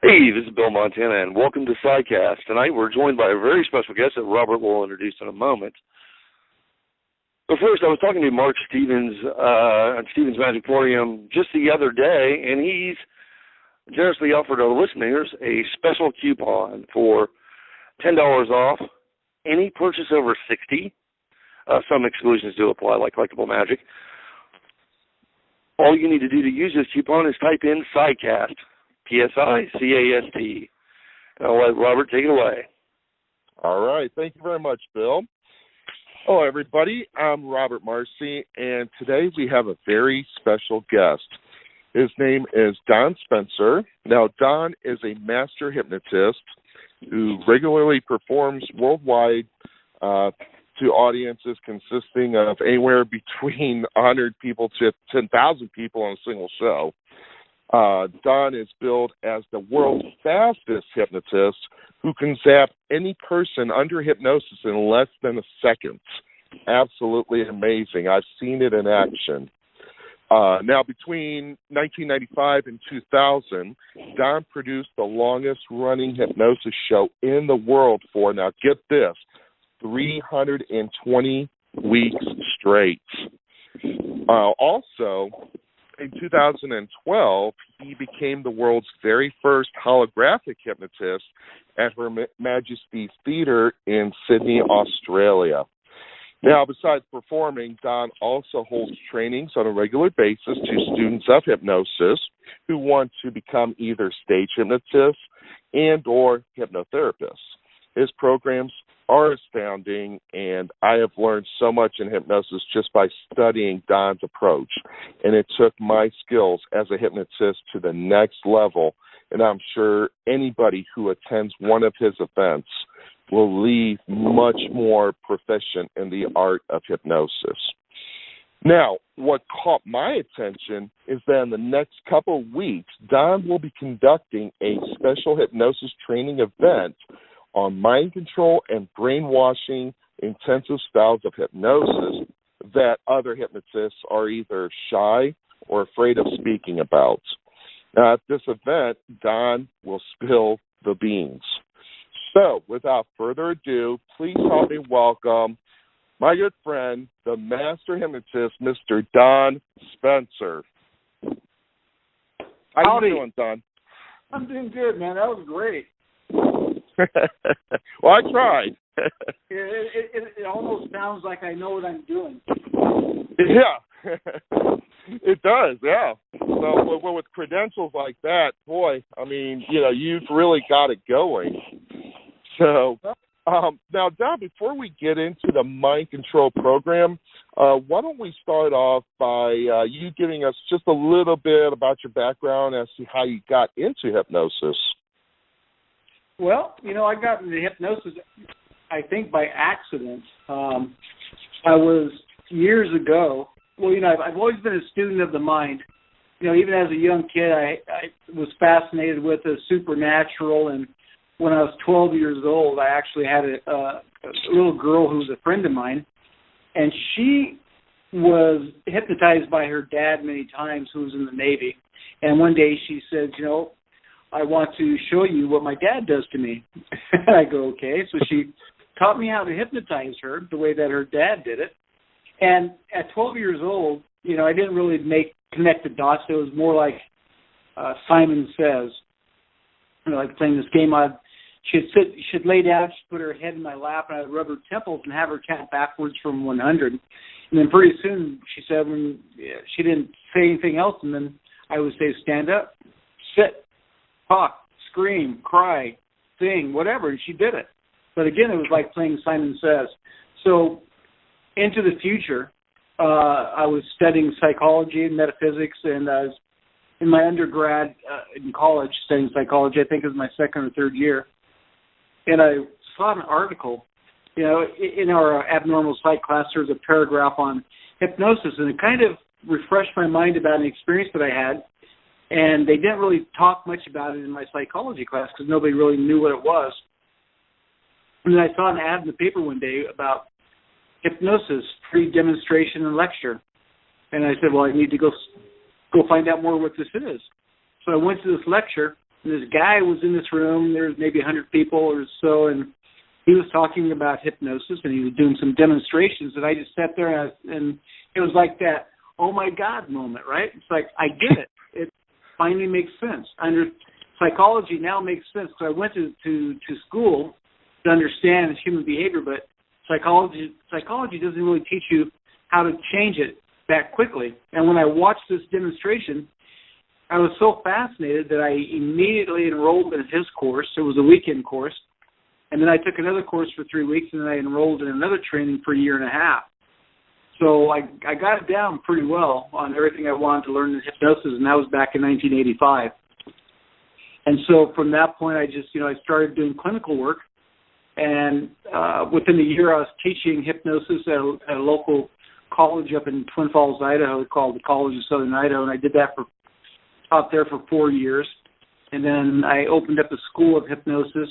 Hey, this is Bill Montana, and welcome to Psicast. Tonight we're joined by a very special guest that Robert will introduce in a moment. But first, I was talking to Mark Stevens at Stevens Magicorium just the other day, and he's generously offered our listeners a special coupon for $10 off any purchase over 60. Some exclusions do apply, like Collectible Magic. All you need to do to use this coupon is type in Psicast, Psicast. And I'll let Robert take it away. All right. Thank you very much, Bill. Hello, everybody. I'm Robert Marcy, and today we have a very special guest. His name is Don Spencer. Now, Don is a master hypnotist who regularly performs worldwide to audiences consisting of anywhere between 100 people to 10,000 people on a single show. Don is billed as the world's fastest hypnotist who can zap any person under hypnosis in less than a second. Absolutely amazing. I've seen it in action. Now, between 1995 and 2000, Don produced the longest-running hypnosis show in the world for, now get this, 320 weeks straight. Also, in 2012, he became the world's very first holographic hypnotist at Her Majesty's Theatre in Sydney, Australia. Now, besides performing, Don also holds trainings on a regular basis to students of hypnosis who want to become either stage hypnotists and or hypnotherapists. His programs are astounding, and I have learned so much in hypnosis just by studying Don's approach. And it took my skills as a hypnotist to the next level, and I'm sure anybody who attends one of his events will leave much more proficient in the art of hypnosis. Now, what caught my attention is that in the next couple of weeks, Don will be conducting a special hypnosis training event on mind control and brainwashing intensive styles of hypnosis that other hypnotists are either shy or afraid of speaking about. Now, at this event, Don will spill the beans. So, without further ado, please help me welcome my good friend, the master hypnotist, Mr. Don Spencer. How you doing, Don? I'm doing good, man. That was great. Well, I tried. It almost sounds like I know what I'm doing. Yeah, it does, yeah. So with credentials like that, boy, I mean, you've really got it going. So, now, Don, before we get into the Mind Control program, why don't we start off by you giving us just a little bit about your background as to how you got into hypnosis? Well, I got into hypnosis, I think, by accident. I was years ago. Well, I've always been a student of the mind. Even as a young kid, I was fascinated with the supernatural, and when I was 12 years old, I actually had a little girl who was a friend of mine, and she was hypnotized by her dad many times, who was in the Navy. And one day she said, I want to show you what my dad does to me. And I go, okay. So she taught me how to hypnotize her the way that her dad did it. And at 12 years old, I didn't really connect the dots. It was more like Simon Says, like playing this game. She'd lay down, she'd put her head in my lap, and I'd rub her temples and have her count backwards from 100. And then pretty soon, she said, when she didn't say anything else, and then I would say, stand up, sit, talk, scream, cry, sing, whatever, and she did it. But again, it was like playing Simon Says. So into the future, I was studying psychology and metaphysics, and I was in my undergrad in college studying psychology. I think it was my second or third year. And I saw an article, in our abnormal psych class, there was a paragraph on hypnosis, and it kind of refreshed my mind about an experience that I had. And they didn't really talk much about it in my psychology class because nobody really knew what it was. And then I saw an ad in the paper one day about hypnosis, free demonstration and lecture. And I said, well, I need to go find out more what this is. So I went to this lecture, And this guy was in this room. There was maybe 100 people or so, and he was talking about hypnosis, and he was doing some demonstrations. And I just sat there, and it was like that, oh, my God moment, right? It's like, I get it. It finally makes sense. Psychology now makes sense. So I went to school to understand human behavior, but psychology doesn't really teach you how to change it that quickly. And when I watched this demonstration, I was so fascinated that I immediately enrolled in his course. It was a weekend course. And then I took another course for 3 weeks, and then I enrolled in another training for a year and a half. So I got it down pretty well on everything I wanted to learn in hypnosis, and that was back in 1985. And so from that point, I just, I started doing clinical work. And within a year, I was teaching hypnosis at a local college up in Twin Falls, Idaho, called the College of Southern Idaho, and I did that out there for 4 years. And then I opened up a school of hypnosis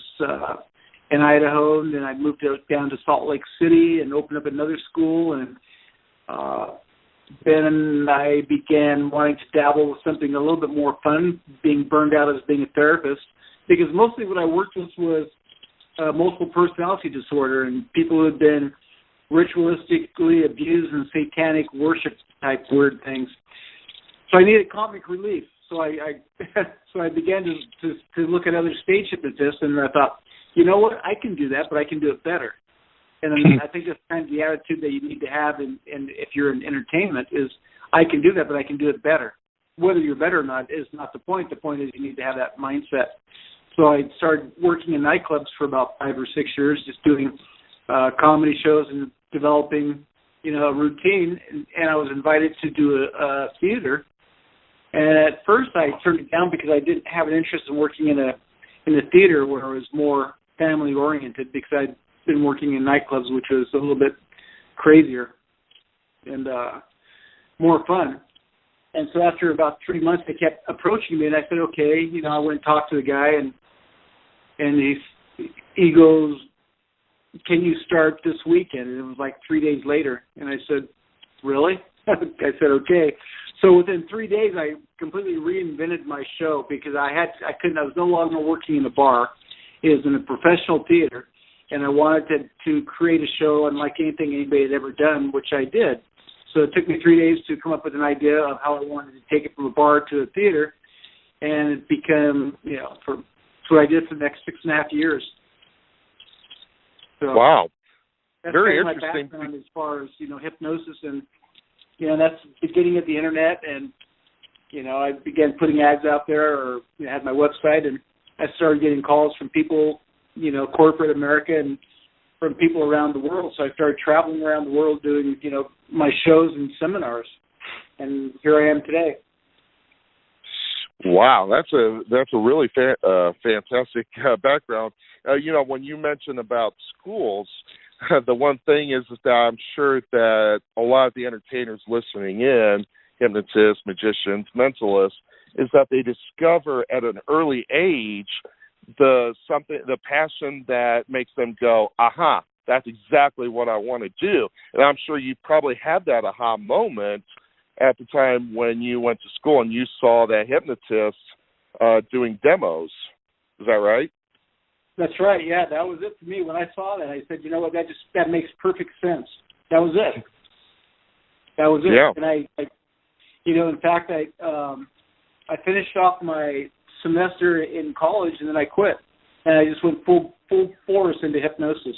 in Idaho, and then I moved down to Salt Lake City and opened up another school. And then I began wanting to dabble with something a little bit more fun, being burned out as being a therapist, because mostly what I worked with was multiple personality disorder and people who had been ritualistically abused and satanic worship type weird things. So I needed comic relief. So I began to look at other stage hypnotists, and I thought, you know what, I can do that, but I can do it better. And I think that's kind of the attitude that you need to have, and if you're in entertainment, is I can do that, but I can do it better. Whether you're better or not is not the point. The point is you need to have that mindset. So I started working in nightclubs for about 5 or 6 years, just doing comedy shows and developing, a routine. And I was invited to do a theater. And at first I turned it down because I didn't have an interest in working in a theater where it was more family oriented, because I'd been working in nightclubs, which was a little bit crazier and more fun. And so after about 3 months, they kept approaching me, and I said, okay. I went and talked to the guy, and he goes, can you start this weekend? And it was like 3 days later. And I said, really? I said, okay. So within 3 days, I completely reinvented my show, because I was no longer working in a bar. It was in a professional theater, and I wanted to create a show unlike anything anybody had ever done, which I did. So it took me 3 days to come up with an idea of how I wanted to take it from a bar to a theater, and it became, that's what I did for the next 6.5 years. So wow. That's very kind of interesting. my background as far as, hypnosis, and, that's the beginning of the internet, and, I began putting ads out there, or had my website, and I started getting calls from people, corporate America, and from people around the world. So I started traveling around the world doing, my shows and seminars, and here I am today. Wow, that's a really fantastic background. When you mentioned about schools, the one thing is that I'm sure that a lot of the entertainers listening in, hypnotists, magicians, mentalists, is that they discover at an early age the passion that makes them go, aha, that's exactly what I want to do. And I'm sure you probably had that aha moment at the time when you went to school and you saw that hypnotist doing demos. Is that right? That's right. Yeah, that was it for me. When I saw that, I said, you know what, that makes perfect sense. That was it. That was it. Yeah. And I in fact, I finished off my semester in college, and then I quit, and I just went full force into hypnosis.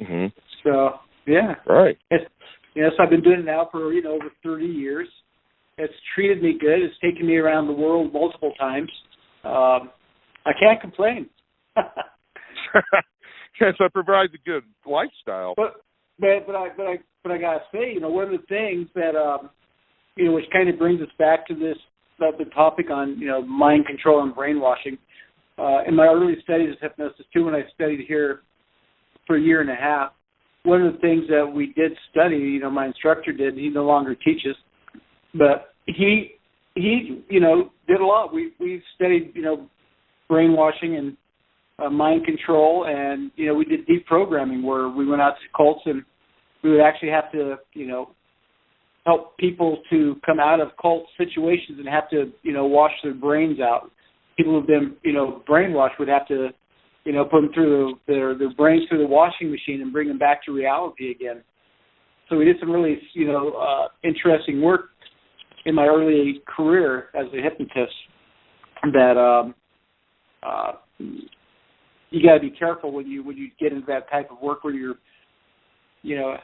Mm-hmm. So yeah, right. Yes, I've been doing it now for over 30 years. It's treated me good. It's taken me around the world multiple times. I can't complain. Yes, it provides a good lifestyle. But I gotta say, one of the things that which kind of brings us back to this the topic on mind control and brainwashing. In my early studies of hypnosis too, when I studied here for a year and a half, one of the things that we did study, my instructor did. He no longer teaches, but he did a lot. We studied brainwashing and mind control, and we did deep programming where we went out to cults, and we would actually have to help people to come out of cult situations and have to wash their brains out people who've been, brainwashed would have to, put them through their brains through the washing machine and bring them back to reality again. So we did some really, interesting work in my early career as a hypnotist that you got to be careful when you get into that type of work where you're,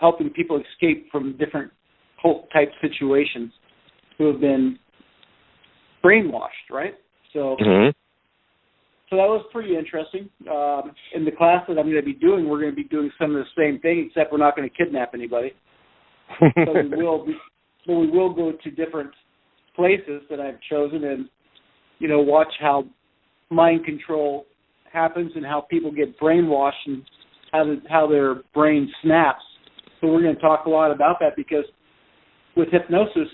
helping people escape from different cult-type situations who have been brainwashed, right? So, so that was pretty interesting. In the class that I'm going to be doing, we're going to be doing some of the same thing, except we're not going to kidnap anybody. So we will go to different places that I've chosen and, watch how mind control happens and how people get brainwashed and how their brain snaps. So we're going to talk a lot about that because with hypnosis,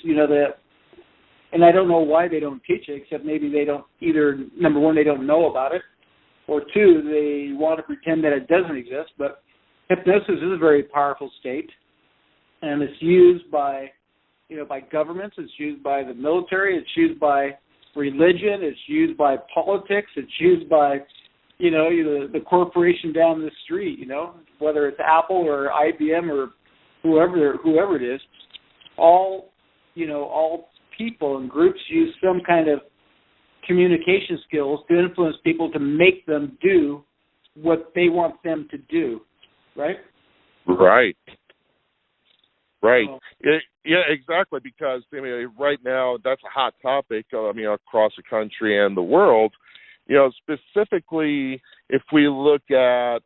and I don't know why they don't teach it, except maybe they don't either, number one, they don't know about it, or two, they want to pretend that it doesn't exist. But hypnosis is a very powerful state, and it's used by, by governments, it's used by the military, it's used by religion, it's used by politics, it's used by, the corporation down the street, whether it's Apple or IBM or whoever it is, all people and groups use some kind of communication skills to influence people to make them do what they want them to do, right? Right. So, yeah, exactly, because, right now that's a hot topic, across the country and the world. Specifically, if we look at,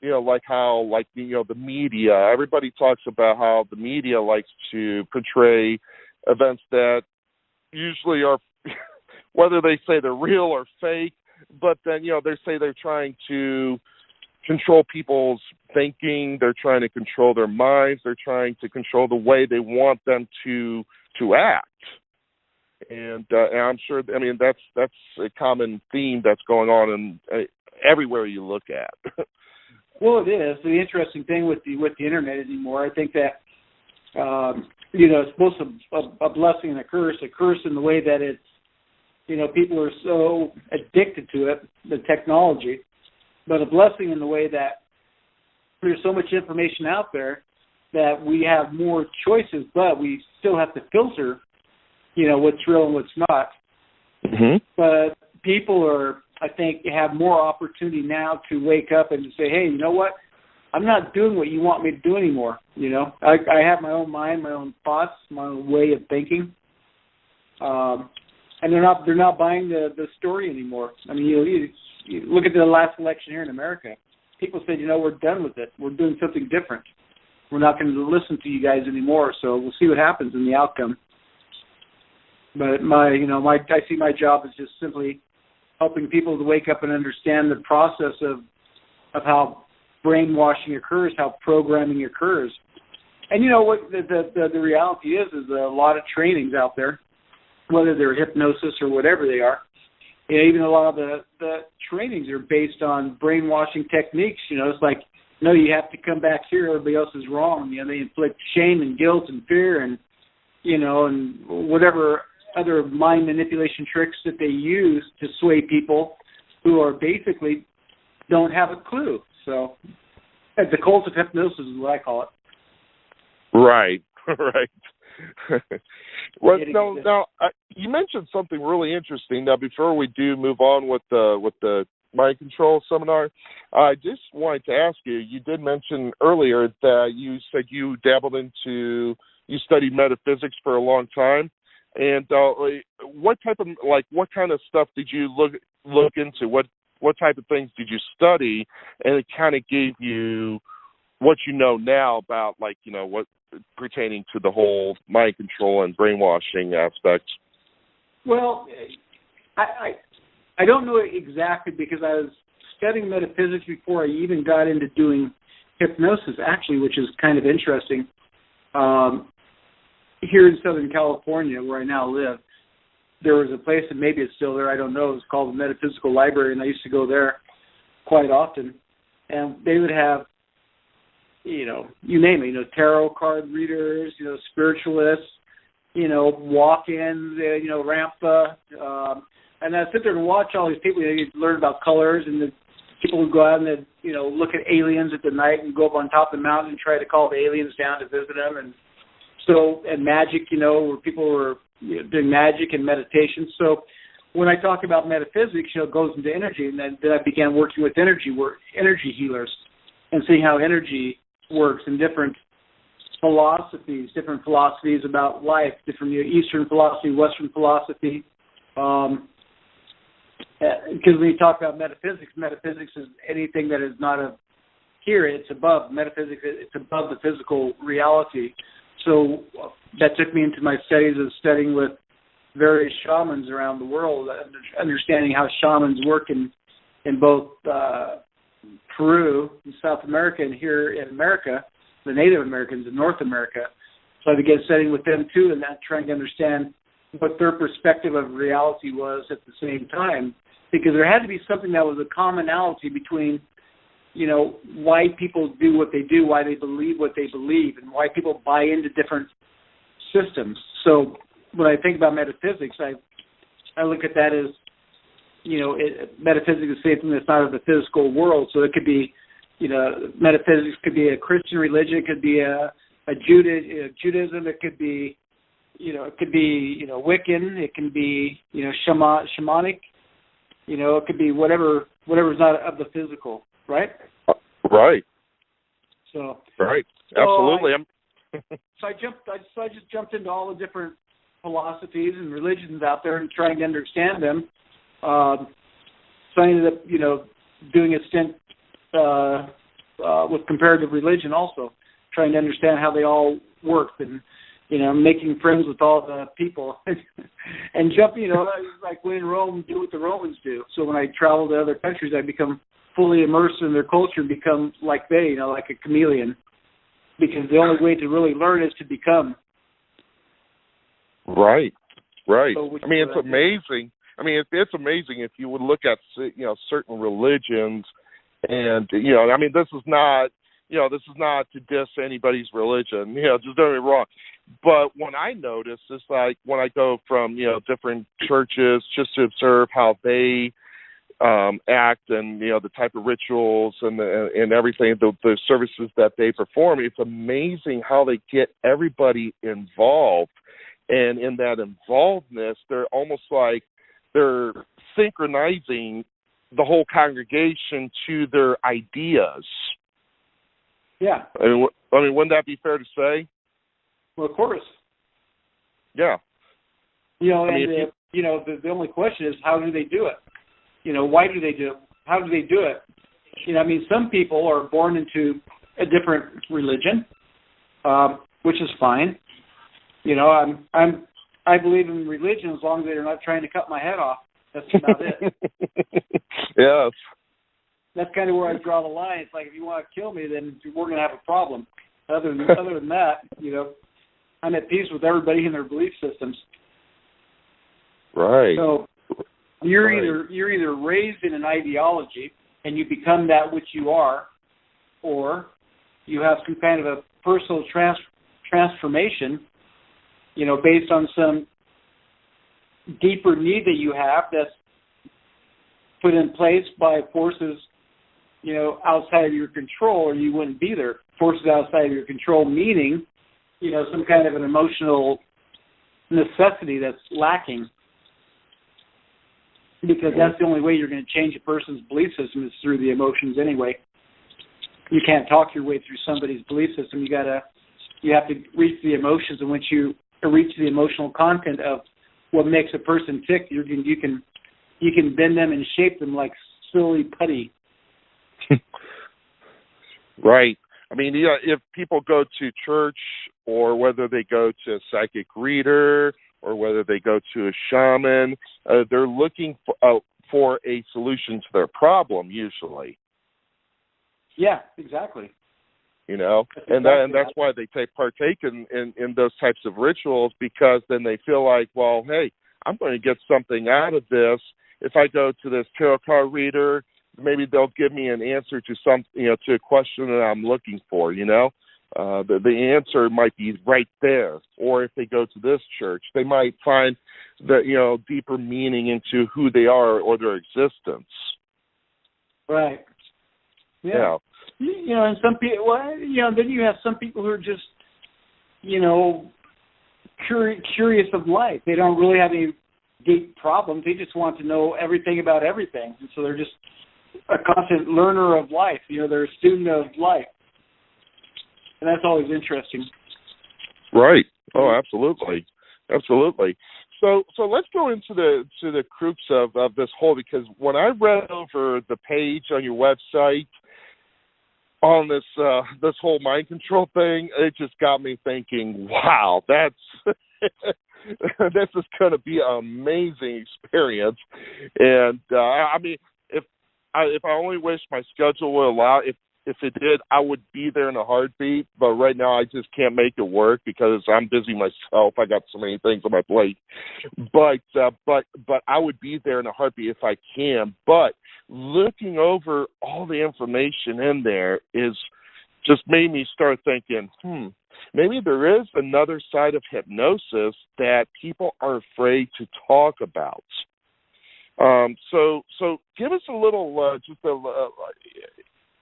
like how, the media, everybody talks about how the media likes to portray events that usually are, whether they say they're real or fake, but then, they say they're trying to control people's thinking, they're trying to control their minds, they're trying to control the way they want them to act. And I'm sure, that's a common theme that's going on in everywhere you look at. Well, it is. The interesting thing with the internet anymore, I think that, it's both a blessing and a curse in the way that it's, people are so addicted to it, the technology, but a blessing in the way that there's so much information out there that we have more choices, but we still have to filter, what's real and what's not. Mm-hmm. But people are, I think, have more opportunity now to wake up and say, hey, you know what? I'm not doing what you want me to do anymore. I have my own mind, my own thoughts, my own way of thinking. And they're not buying the story anymore. You look at the last election here in America. People said, we're done with it. We're doing something different. We're not going to listen to you guys anymore. So we'll see what happens in the outcome. But I see my job as just simply helping people to wake up and understand the process of how brainwashing occurs, how programming occurs. And what the reality is a lot of trainings out there, whether they're hypnosis or whatever they are. Even a lot of the trainings are based on brainwashing techniques. It's like, no, you have to come back here, everybody else is wrong. They inflict shame and guilt and fear and, and whatever other mind manipulation tricks that they use to sway people who are basically don't have a clue. So the cult of hypnosis is what I call it. Right. Well, now you mentioned something really interesting. Now, before we do move on with the mind control seminar, I just wanted to ask you. You did mention earlier that you said you studied metaphysics for a long time. And what kind of stuff did you look into? What type of things did you study? And it kind of gave you what you know now about, what pertaining to the whole mind control and brainwashing aspect. Well, I don't know exactly because I was studying metaphysics before I even got into doing hypnosis, actually, which is kind of interesting. Here in Southern California, where I now live, there was a place, and maybe it's still there, I don't know, it was called the Metaphysical Library, and I used to go there quite often. And they would have, you name it, tarot card readers, spiritualists, walk-ins, Rampa, And I sit there and watch all these people. You learn about colors, and the people who go out and they, look at aliens at the night and go up on top of the mountain and try to call the aliens down to visit them. And magic, where people were doing magic and meditation. So when I talk about metaphysics, it goes into energy, and then I began working with energy healers and seeing how energy works in different philosophies about life, different Eastern philosophy, Western philosophy. Because when you talk about metaphysics is anything that is not here. It's above metaphysics. It's above the physical reality. So that took me into my studies of studying with various shamans around the world, understanding how shamans work in both Peru and South America, and here in America, the Native Americans in North America. So I began studying with them too, and trying to understand what their perspective of reality was at the same time, because there had to be something that was a commonality between, why people do what they do, why they believe what they believe, and why people buy into different systems. So when I think about metaphysics, I look at that as, metaphysics is something that's not of the physical world. So it could be, metaphysics could be a Christian religion, it could be a Judaism, it could be, Wiccan, it can be, shamanic, it could be whatever's not of the physical, right? Right. So. Right. Absolutely. I just jumped into all the different philosophies and religions out there and trying to understand them. So I ended up, doing a stint with comparative religion also, trying to understand how they all worked and, making friends with all the people and jumping, like when in Rome, do what the Romans do. So when I travel to other countries, I become fully immersed in their culture and become like they, like a chameleon, because the only way to really learn is to become. Right. So, it's amazing. It's amazing if you would look at, certain religions, and, this is not to diss anybody's religion, just don't get me wrong. But when I notice, it's like when I go from, different churches just to observe how they act and, the type of rituals and everything, the services that they perform, it's amazing how they get everybody involved. And in that involvedness, they're almost like they're synchronizing the whole congregation to their ideas. Yeah. Wouldn't that be fair to say? Well, of course. Yeah. The only question is, how do they do it? Why do they do it? How do they do it? Some people are born into a different religion, which is fine. I believe in religion as long as they're not trying to cut my head off. That's about it. Yes. That's kind of where I draw the line. It's like, if you want to kill me, then we're going to have a problem. Other than that, I'm at peace with everybody in their belief systems. Right. So you're either raised in an ideology and you become that which you are, or you have some kind of a personal transformation, based on some deeper need that you have that's put in place by forces, outside of your control, or you wouldn't be there. Forces outside of your control, meaning, some kind of an emotional necessity that's lacking. Because that's the only way you're going to change a person's belief system is through the emotions anyway. You can't talk your way through somebody's belief system. You have to reach the emotions, and once you reach the emotional content of what makes a person tick, you can bend them and shape them like silly putty. Right. If people go to church, or whether they go to a psychic reader, or whether they go to a shaman, they're looking for a solution to their problem, usually. Yeah, exactly. And that's why they partake in those types of rituals, because then they feel like, well, hey, I'm going to get something out of this. If I go to this tarot card reader, maybe they'll give me an answer to to a question that I'm looking for, The answer might be right there. Or if they go to this church, they might find the deeper meaning into who they are or their existence. Right. Yeah. And some people, then you have some people who are just, curious of life. They don't really have any deep problems. They just want to know everything about everything. And so they're just a constant learner of life. They're a student of life. And that's always interesting. Right. Oh, absolutely. Absolutely. So let's go into the crux of this whole, because when I read over the page on your website on this whole mind control thing, it just got me thinking, wow, that's this is going to be an amazing experience. And I mean, if I only wish my schedule would allow, if it did, I would be there in a heartbeat. But right now, I just can't make it work because I'm busy myself. I got so many things on my plate. But I would be there in a heartbeat if I can. But looking over all the information in there is just made me start thinking, maybe there is another side of hypnosis that people are afraid to talk about. So give us a little,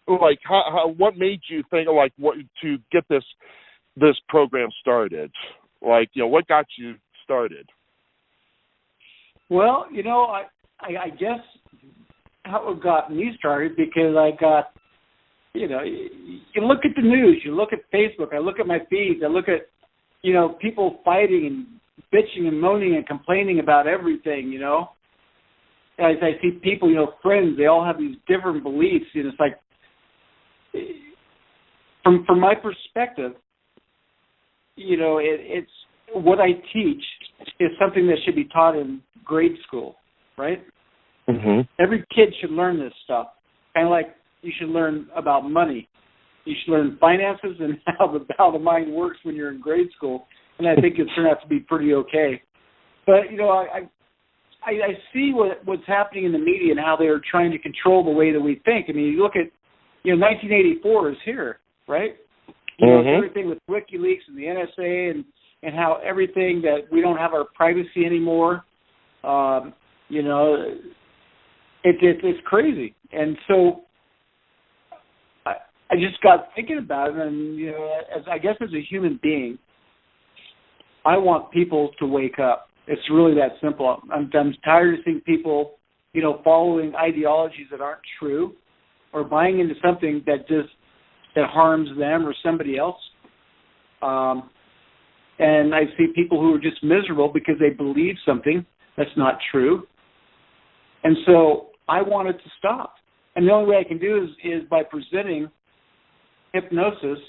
like how what made you think like what to get this program started? Like, what got you started? Well, I guess how it got me started because I got, you look at the news, you look at Facebook, I look at my feeds, I look at, people fighting and bitching and moaning and complaining about everything, As I see people, friends, they all have these different beliefs, and it's like, from my perspective, it's what I teach is something that should be taught in grade school, right? Mm-hmm. Every kid should learn this stuff. Kind of like you should learn about money. You should learn finances and how the mind works when you're in grade school. And I think it's turned out to be pretty okay. But I see what's happening in the media and how they're trying to control the way that we think. I mean, you look at 1984 is here, right? Everything with WikiLeaks and the NSA and how everything that we don't have our privacy anymore. It's crazy. And so I just got thinking about it, and as a human being, I want people to wake up. It's really that simple. I'm tired of seeing people, following ideologies that aren't true, or buying into something that harms them or somebody else. And I see people who are just miserable because they believe something that's not true. And so I want it to stop. And the only way I can do is by presenting hypnosis,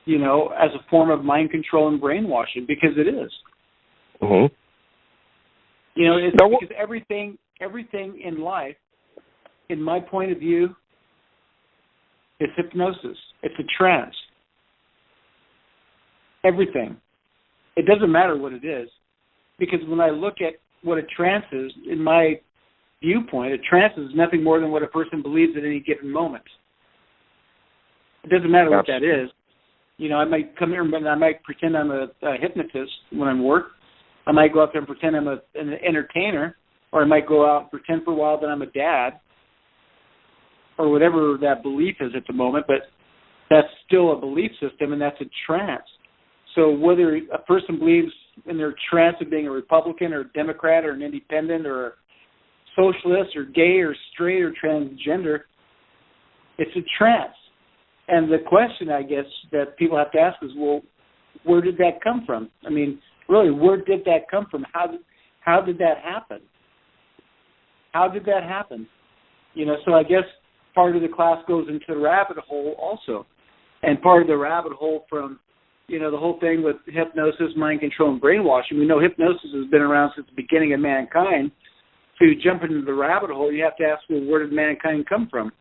as a form of mind control and brainwashing, because it is. Mm-hmm. It's because everything in life, in my point of view, is hypnosis. It's a trance. Everything. It doesn't matter what it is, because when I look at what a trance is, in my viewpoint, a trance is nothing more than what a person believes at any given moment. It doesn't matter what that is. I might come here and I might pretend I'm a hypnotist when I'm work. I might go out there and pretend I'm an entertainer, or I might go out and pretend for a while that I'm a dad, or whatever that belief is at the moment, but that's still a belief system, and that's a trance. So whether a person believes in their trance of being a Republican or a Democrat or an independent or a socialist or gay or straight or transgender, it's a trance. And the question, I guess, that people have to ask is, well, where did that come from? I mean, really, where did that come from? How did that happen? How did that happen? So I guess part of the class goes into the rabbit hole also. And part of the rabbit hole from, the whole thing with hypnosis, mind control, and brainwashing. We know hypnosis has been around since the beginning of mankind. So you jump into the rabbit hole, you have to ask, well, where did mankind come from?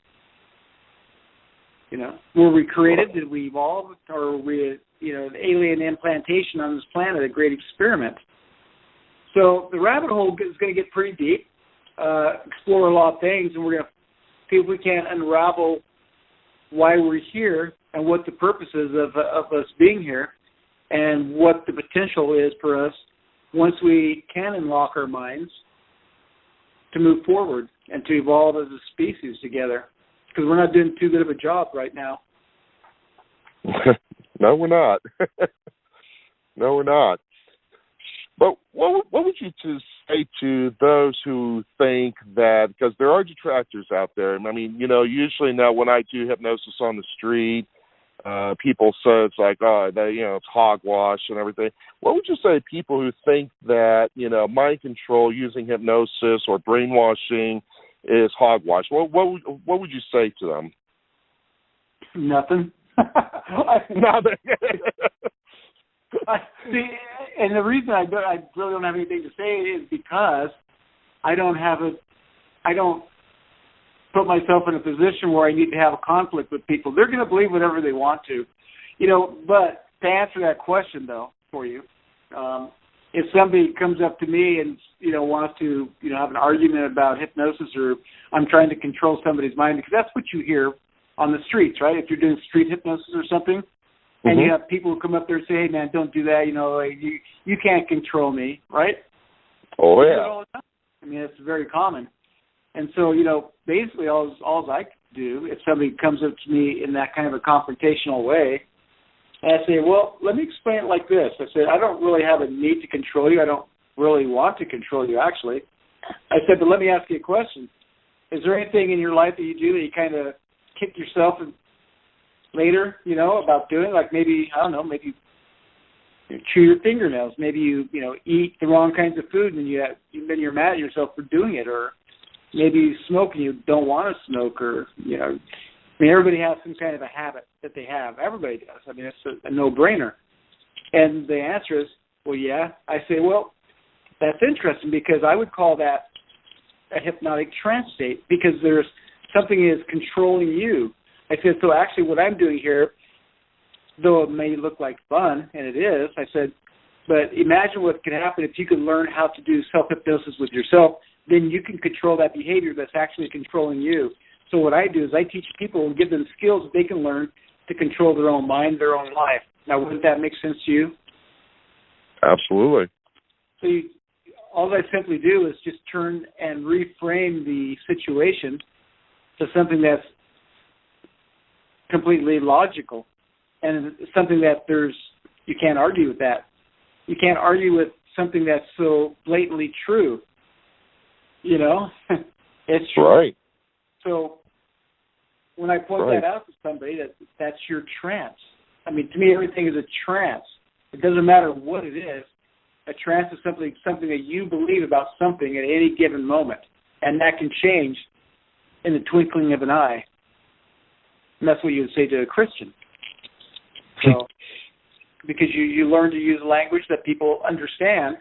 Were we created? Did we evolve? Or were we, an alien implantation on this planet, a great experiment? So the rabbit hole is going to get pretty deep, explore a lot of things, and we're going to see if we can unravel why we're here and what the purpose is of us being here, and what the potential is for us once we can unlock our minds to move forward and to evolve as a species together. Because we're not doing too good of a job right now. No, we're not. No, we're not. But what would you say to those who think that, because there are detractors out there, I mean, usually now when I do hypnosis on the street, people say it's like, it's hogwash and everything. What would you say to people who think that, mind control using hypnosis or brainwashing is hogwash? What would you say to them? Nothing. Nothing. See, and the reason I really don't have anything to say is because I don't put myself in a position where I need to have a conflict with people. They're going to believe whatever they want to, But to answer that question, though, for you, if somebody comes up to me and wants to have an argument about hypnosis, or I'm trying to control somebody's mind, because that's what you hear on the streets, right? If you're doing street hypnosis or something, and you have people who come up there and say, "Hey, man, don't do that. You can't control me," right? Oh yeah. I mean, it's very common. And so, basically all I can do, if somebody comes up to me in that kind of a confrontational way, I say, well, let me explain it like this. I said, I don't really have a need to control you. I don't really want to control you, actually. I said, but let me ask you a question. Is there anything in your life that you do that you kind of kick yourself later, about doing? Like maybe, I don't know, maybe you chew your fingernails. Maybe you eat the wrong kinds of food and then you're mad at yourself for doing it, or maybe you smoke and you don't want to smoke, or, everybody has some kind of a habit that they have. Everybody does. I mean, it's a no-brainer. And the answer is, well, yeah. I say, well, that's interesting, because I would call that a hypnotic trance state, because there's something is controlling you. I said, so actually what I'm doing here, though it may look like fun, and it is, I said, but imagine what could happen if you could learn how to do self-hypnosis with yourself. Then you can control that behavior that's actually controlling you. So what I do is I teach people and give them skills that they can learn to control their own mind, their own life. Now, wouldn't that make sense to you? Absolutely. So all I simply do is just turn and reframe the situation to something that's completely logical, and something that you can't argue with that. You can't argue with something that's so blatantly true. It's true. Right. So when I point that out to somebody, that's your trance. I mean, to me, everything is a trance. It doesn't matter what it is. A trance is something that you believe about something at any given moment, and that can change in the twinkling of an eye. And that's what you would say to a Christian. So, because you learn to use language that people understand,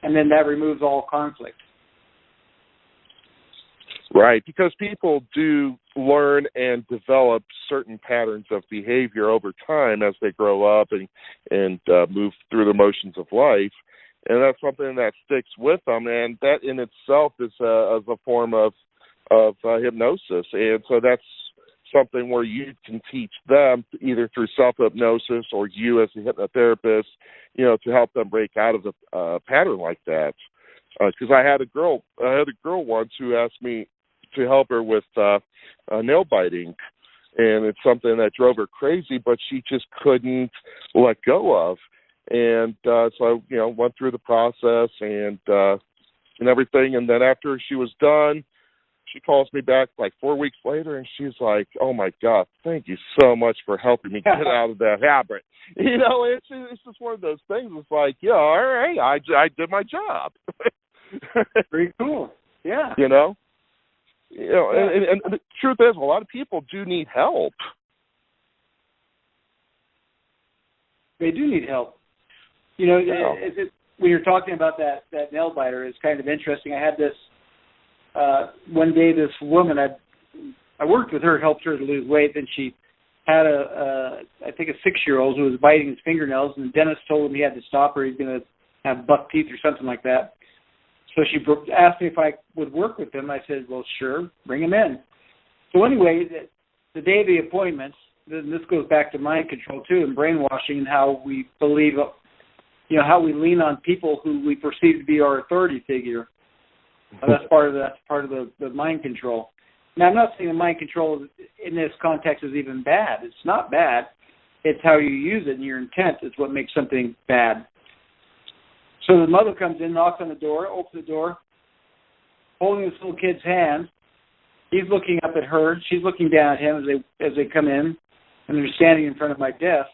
and then that removes all conflict. Right, because people do learn and develop certain patterns of behavior over time as they grow up and move through the motions of life, and that's something that sticks with them, and that in itself is a form of hypnosis, and so that's something where you can teach them either through self-hypnosis or you as a hypnotherapist, to help them break out of a pattern like that. Because I had a girl once who asked me to help her with nail biting, and it's something that drove her crazy, but she just couldn't let go of. And so I, went through the process and everything, and then after she was done, she calls me back like 4 weeks later, and she's like, "Oh my God, thank you so much for helping me get out of that habit." It's just one of those things. It's like, yeah, all right, I did my job. Very cool. Yeah. And the truth is, a lot of people do need help. They do need help. When you're talking about that nail biter, it's kind of interesting. I had this one day. This woman, I worked with her, helped her to lose weight. Then she had I think a 6-year-old who was biting his fingernails, and the dentist told him he had to stop or he's going to have buck teeth or something like that. So she asked me if I would work with him. I said, well, sure, bring him in. So anyway, the day of the appointment, this goes back to mind control too, and brainwashing, and how we believe, how we lean on people who we perceive to be our authority figure. That's part of the mind control. Now, I'm not saying the mind control in this context is even bad. It's not bad. It's how you use it and your intent is what makes something bad. So the mother comes in, knocks on the door, opens the door, holding this little kid's hand. He's looking up at her. She's looking down at him as they come in, and they're standing in front of my desk.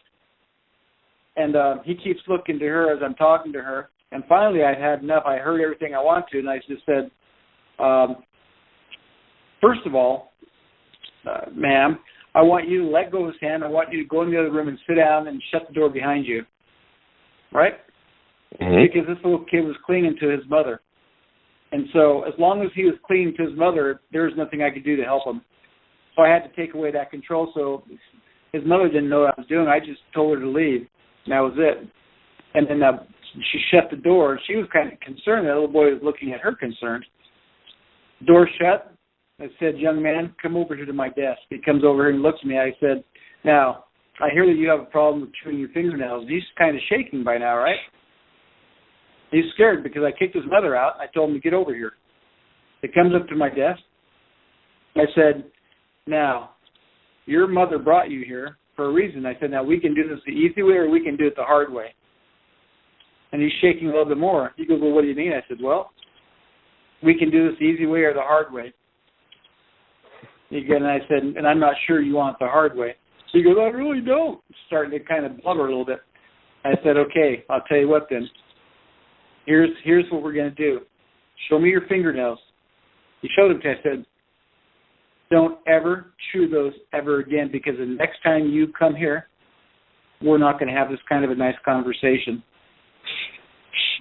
And he keeps looking to her as I'm talking to her. And finally, I had enough. I heard everything I want to, and I just said, first of all, ma'am, I want you to let go of his hand. I want you to go in the other room and sit down and shut the door behind you. Right? Mm-hmm. Because this little kid was clinging to his mother. And so as long as he was clinging to his mother, there was nothing I could do to help him. So I had to take away that control. So his mother didn't know what I was doing. I just told her to leave, and that was it. And then she shut the door. She was kind of concerned. That little boy was looking at her concerned. Door shut. I said, young man, come over here to my desk. He comes over here and looks at me. I said, now, I hear that you have a problem with chewing your fingernails. He's kind of shaking by now, right? He's scared because I kicked his mother out. I told him to get over here. He comes up to my desk. I said, now, your mother brought you here for a reason. I said, now, we can do this the easy way or we can do it the hard way. And he's shaking a little bit more. He goes, well, what do you mean? I said, well, we can do this the easy way or the hard way. And I said, and I'm not sure you want the hard way. He goes, I really don't. Starting to kind of blubber a little bit. I said, okay, I'll tell you what then. Here's what we're going to do. Show me your fingernails. He showed them to me. I said, don't ever chew those ever again, because the next time you come here, we're not going to have this kind of a nice conversation.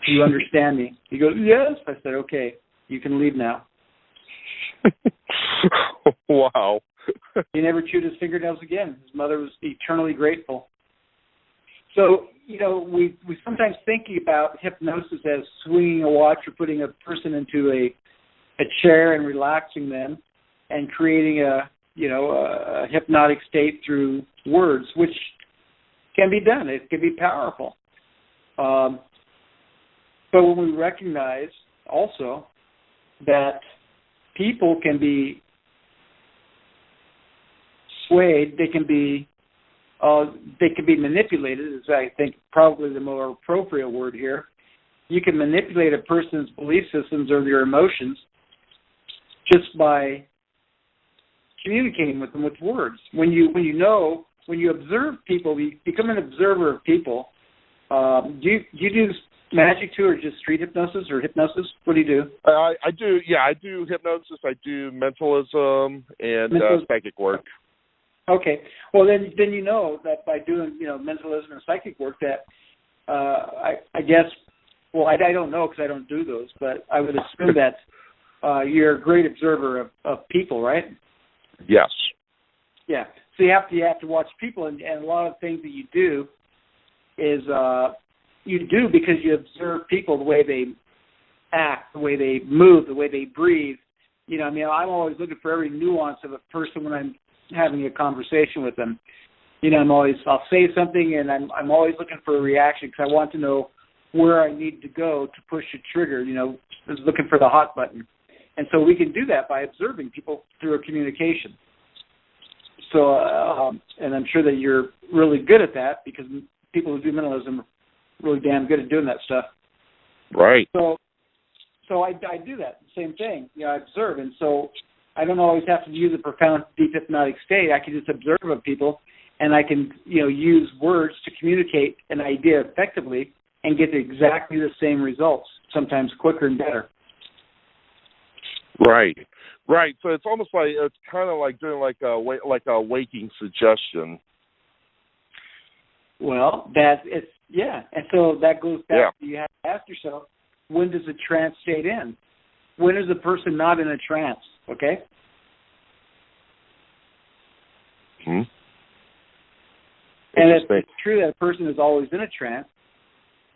Do you understand me? He goes, yes. I said, okay, you can leave now. Wow. He never chewed his fingernails again. His mother was eternally grateful. So, we sometimes think about hypnosis as swinging a watch or putting a person into a chair and relaxing them and creating a hypnotic state through words, which can be done. It can be powerful. But when we recognize also that people can be swayed, they can be manipulated, is I think probably the more appropriate word here. You can manipulate a person's belief systems or their emotions just by communicating with them with words. When you observe people, you become an observer of people. Do you do magic too, or just street hypnosis or hypnosis? What do you do? I do. Yeah, I do hypnosis. I do mentalism and psychic work. Okay. Well, then you know that by doing mentalism and psychic work that I guess. Well, I don't know because I don't do those, but I would assume that you're a great observer of people, right? Yes. Yeah. So you have to watch people, and a lot of things that you do is you do because you observe people, the way they act, the way they move, the way they breathe. I'm always looking for every nuance of a person when I'm having a conversation with them. I'll say something, and I'm always looking for a reaction because I want to know where I need to go to push a trigger. Looking for the hot button, and so we can do that by observing people through a communication. So, and I'm sure that you're really good at that because people who do mentalism are really damn good at doing that stuff. Right. So I do that, same thing. I observe, and so I don't always have to use a profound, deep hypnotic state. I can just observe of people, and I can, use words to communicate an idea effectively and get exactly the same results, sometimes quicker and better. Right. So it's almost like it's kind of like doing like a waking suggestion. Well, and so that goes back to you have to ask yourself, when does a trance state end? When is a person not in a trance? Okay. Hmm. And if it's true that a person is always in a trance,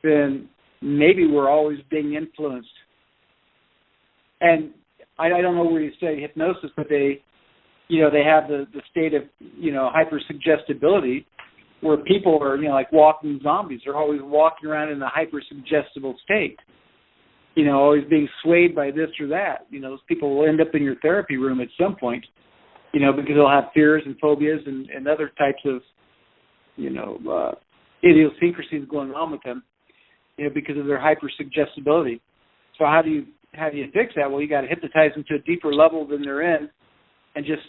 then maybe we're always being influenced. And I don't know where you say hypnosis, but they have the state of, hypersuggestibility, where people are, like walking zombies. They're always walking around in a hypersuggestible state, always being swayed by this or that. Those people will end up in your therapy room at some point, because they'll have fears and phobias and other types of, idiosyncrasies going on with them, because of their hypersuggestibility. So how do you fix that? Well, you got to hypnotize them to a deeper level than they're in, and just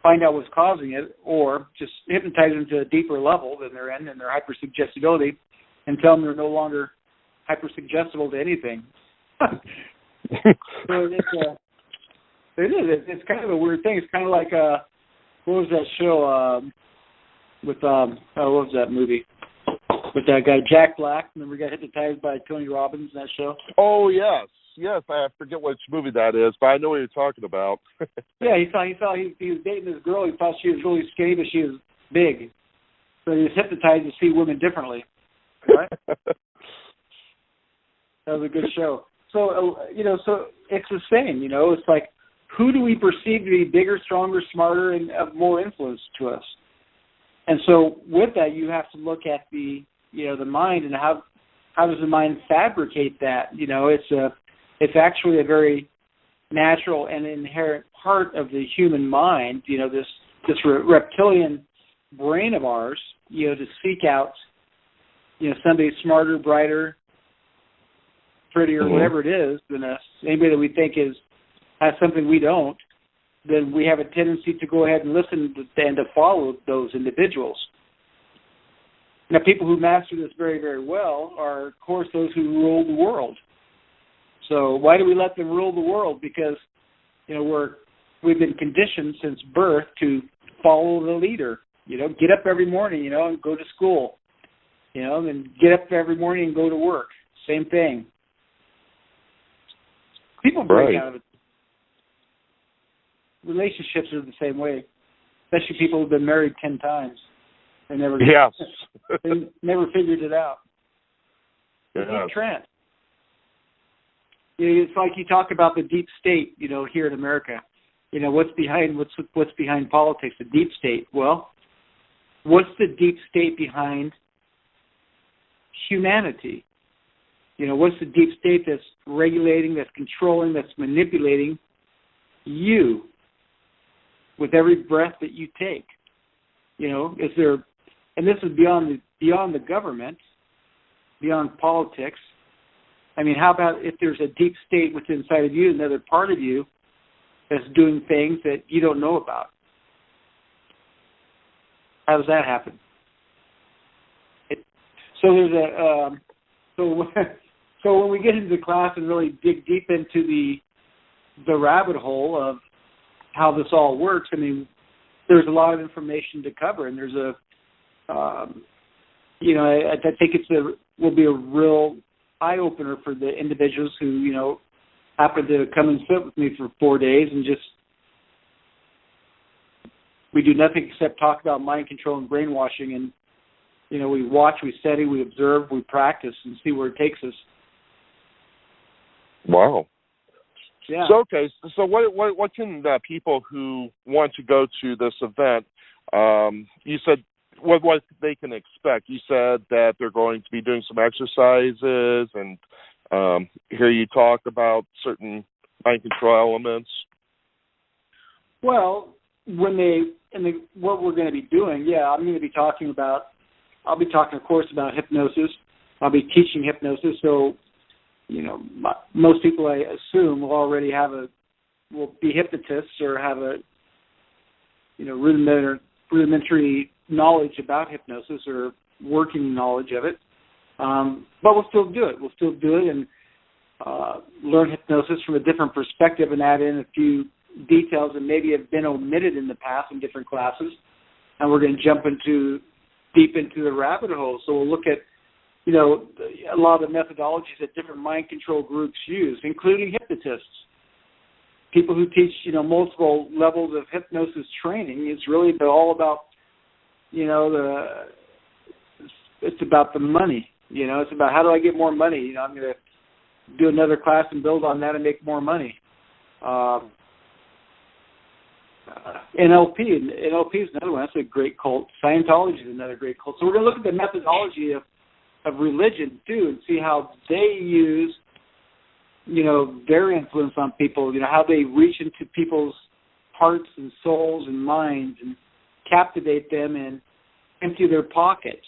find out what's causing it, or just hypnotize them to a deeper level than they're in their hypersuggestibility, and tell them they're no longer hypersuggestible to anything. So it's kind of a weird thing. It's kind of like what was that show with what was that movie with that guy Jack Black? Remember, he got hypnotized by Tony Robbins in that show. Oh yes, I forget which movie that is, but I know what you're talking about. Yeah, he was dating this girl. He thought she was really skinny, but she was big. So he was hypnotized to see women differently. Right? That was a good show. So so it's the same. It's like, who do we perceive to be bigger, stronger, smarter, and of more influence to us? And so with that, you have to look at the mind, and how does the mind fabricate that? It's actually a very natural and inherent part of the human mind. This reptilian brain of ours, to seek out, somebody smarter, brighter, prettier, whatever it is than us, anybody that we think has something we don't, then we have a tendency to go ahead and listen and to follow those individuals. Now, people who master this very, very well are, of course, those who rule the world. So why do we let them rule the world? Because, we've been conditioned since birth to follow the leader. Get up every morning, and go to school. And get up every morning and go to work. Same thing. People break out of it. Relationships are the same way, especially people who've been married 10 times. They never figured it out. It's a trend. It's like you talk about the deep state, here in America. What's behind politics, the deep state? Well, what's the deep state behind humanity? What's the deep state that's regulating, that's controlling, that's manipulating you with every breath that you take? Is there, and this is beyond the government, beyond politics. I mean, how about if there's a deep state within inside of you, another part of you that's doing things that you don't know about? How does that happen? So when we get into the class and really dig deep into the rabbit hole of how this all works, I mean, there's a lot of information to cover, and there's I think will be a real eye opener for the individuals who happen to come and sit with me for 4 days and just we do nothing except talk about mind control and brainwashing, and we watch, we study, we observe, we practice, and see where it takes us. Wow. Yeah. So okay. So what can people who want to go to this event? You said what they can expect. You said that they're going to be doing some exercises, and hear you talk about certain mind control elements. Well, what we're going to be doing, I'll be talking, of course, about hypnosis. I'll be teaching hypnosis, so most people, I assume, will be hypnotists or have a rudimentary knowledge about hypnosis or working knowledge of it. But we'll still do it. We'll still do it and learn hypnosis from a different perspective and add in a few details that maybe have been omitted in the past in different classes. And we're going to jump deep into the rabbit hole. So we'll look at a lot of the methodologies that different mind control groups use, including hypnotists. People who teach, multiple levels of hypnosis training. It's really all about, it's about the money. It's about how do I get more money? I'm going to do another class and build on that and make more money. NLP. And NLP is another one. That's a great cult. Scientology is another great cult. So we're going to look at the methodology of religion, too, and see how they use, their influence on people, how they reach into people's hearts and souls and minds and captivate them and empty their pockets,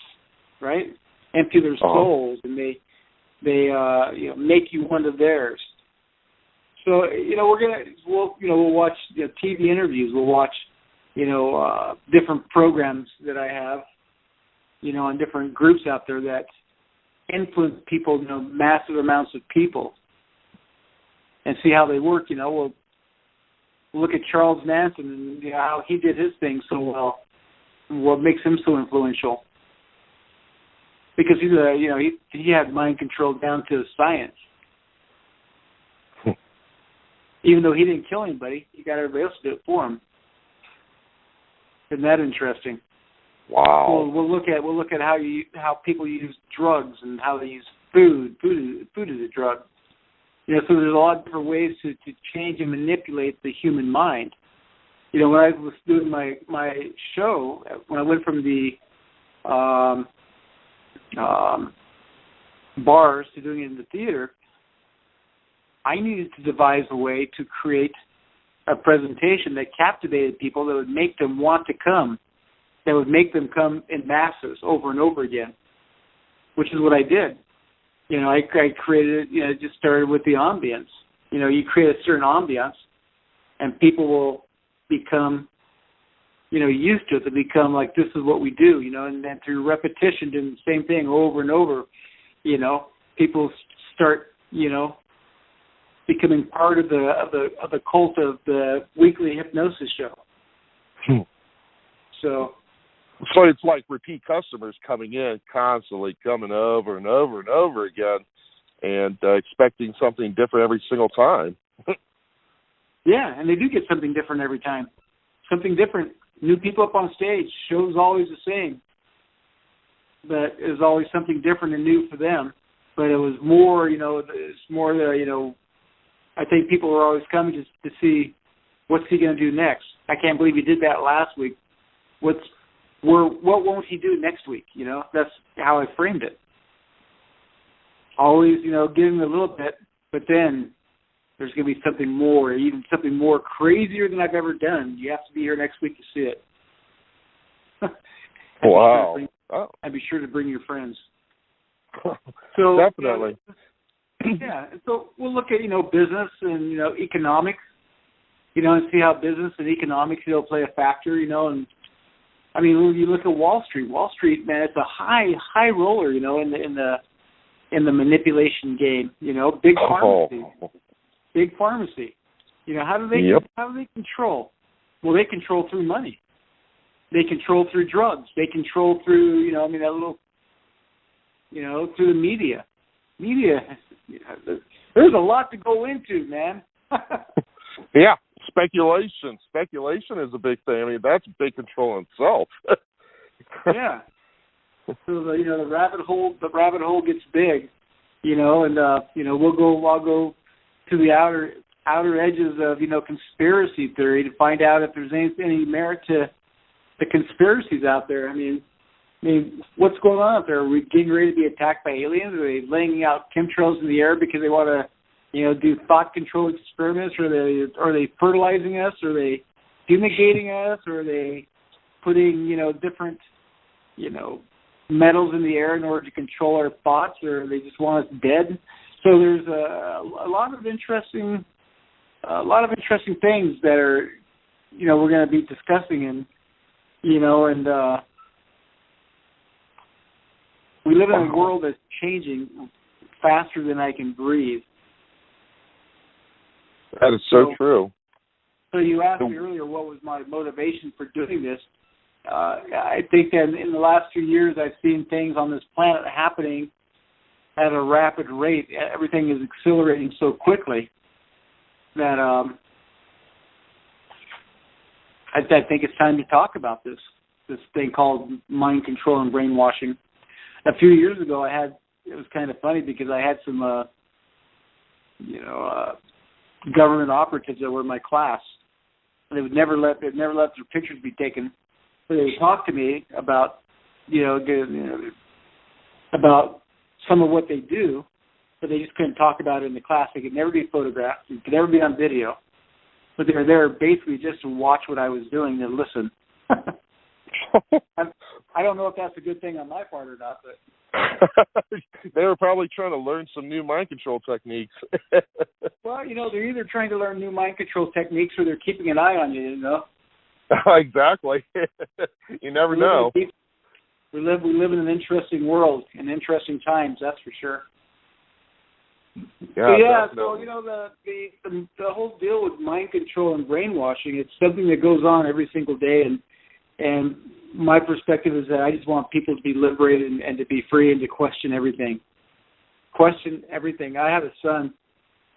right? Empty their souls, and they make you one of theirs. So we'll watch TV interviews. We'll watch different programs that I have, on different groups out there that influence people, massive amounts of people, and see how they work. We'll look at Charles Manson and how he did his thing so well, and what makes him so influential. Because he had mind control down to science. Even though he didn't kill anybody, he got everybody else to do it for him. Isn't that interesting? Wow. We'll look at how people use drugs and how they use food. Food is a drug. So there's a lot of different ways to change and manipulate the human mind. When I was doing my show, when I went from the bars to doing it in the theater, I needed to devise a way to create a presentation that captivated people, that would make them want to come, that would make them come in masses over and over again, which is what I did. I created it, it just started with the ambience. You create a certain ambience, and people will become, used to it. They become like, this is what we do, and then through repetition, doing the same thing over and over, people start, becoming part of the cult of the weekly hypnosis show. So it's like repeat customers coming in constantly, coming over and over and over again, and expecting something different every single time. Yeah, and they do get something different every time. Something different. New people up on stage. Show's always the same. But it was always something different and new for them. But it was more, it's more the, I think people were always coming just to see what's he going to do next. I can't believe he did that last week. What won't he do next week? That's how I framed it. Always, giving a little bit, but then there's going to be something more, even something more crazier than I've ever done. You have to be here next week to see it. Wow. I'd be sure to bring your friends. So definitely. Yeah, so we'll look at, business and, economics, and see how business and economics, play a factor, and I mean, when you look at Wall Street, man, it's a high roller, in the manipulation game, big pharmacy. How do they control? Well, they control through money. They control through drugs. They control through, that little, through the media. There's a lot to go into, man. Yeah, speculation. Speculation is a big thing. I mean, that's a big control in itself. Yeah. So the rabbit hole gets big, and I'll go to the outer edges of conspiracy theory to find out if there's any merit to the conspiracies out there. I mean, what's going on out there? Are we getting ready to be attacked by aliens? Are they laying out chemtrails in the air because they want to, do thought control experiments? Are they fertilizing us? Are they fumigating us? Or are they putting, different, metals in the air in order to control our thoughts? Or do they just want us dead? So there's a lot of interesting things that are, we're going to be discussing, and we live in a world that's changing faster than I can breathe. That is so true. So you asked me earlier what was my motivation for doing this. I think that in the last few years I've seen things on this planet happening at a rapid rate. Everything is accelerating so quickly that I think it's time to talk about this thing called mind control and brainwashing. A few years ago, it was kind of funny because I had some, government operatives that were in my class, They would never let their pictures be taken. So they would talk to me about, about some of what they do, but they just couldn't talk about it in the class. They could never be photographed. It could never be on video. But they were there basically just to watch what I was doing and listen. I don't know if that's a good thing on my part or not, but they were probably trying to learn some new mind control techniques. Well, they're either trying to learn new mind control techniques or they're keeping an eye on you, Exactly. You never know. We live in an interesting world in interesting times, that's for sure. Yeah, so the whole deal with mind control and brainwashing, it's something that goes on every single day, and my perspective is that I just want people to be liberated and to be free and to question everything. Question everything. I have a son,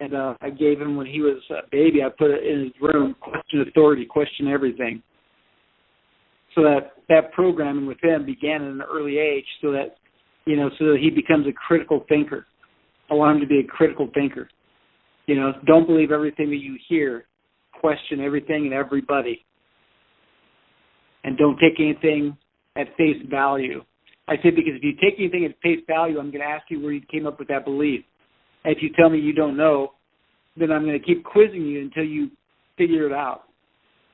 and I gave him when he was a baby. I put it in his room. Question authority. Question everything. So that programming with him began at an early age, so that he becomes a critical thinker. I want him to be a critical thinker. Don't believe everything that you hear. Question everything and everybody. And don't take anything at face value. I say because if you take anything at face value, I'm going to ask you where you came up with that belief. And if you tell me you don't know, then I'm going to keep quizzing you until you figure it out.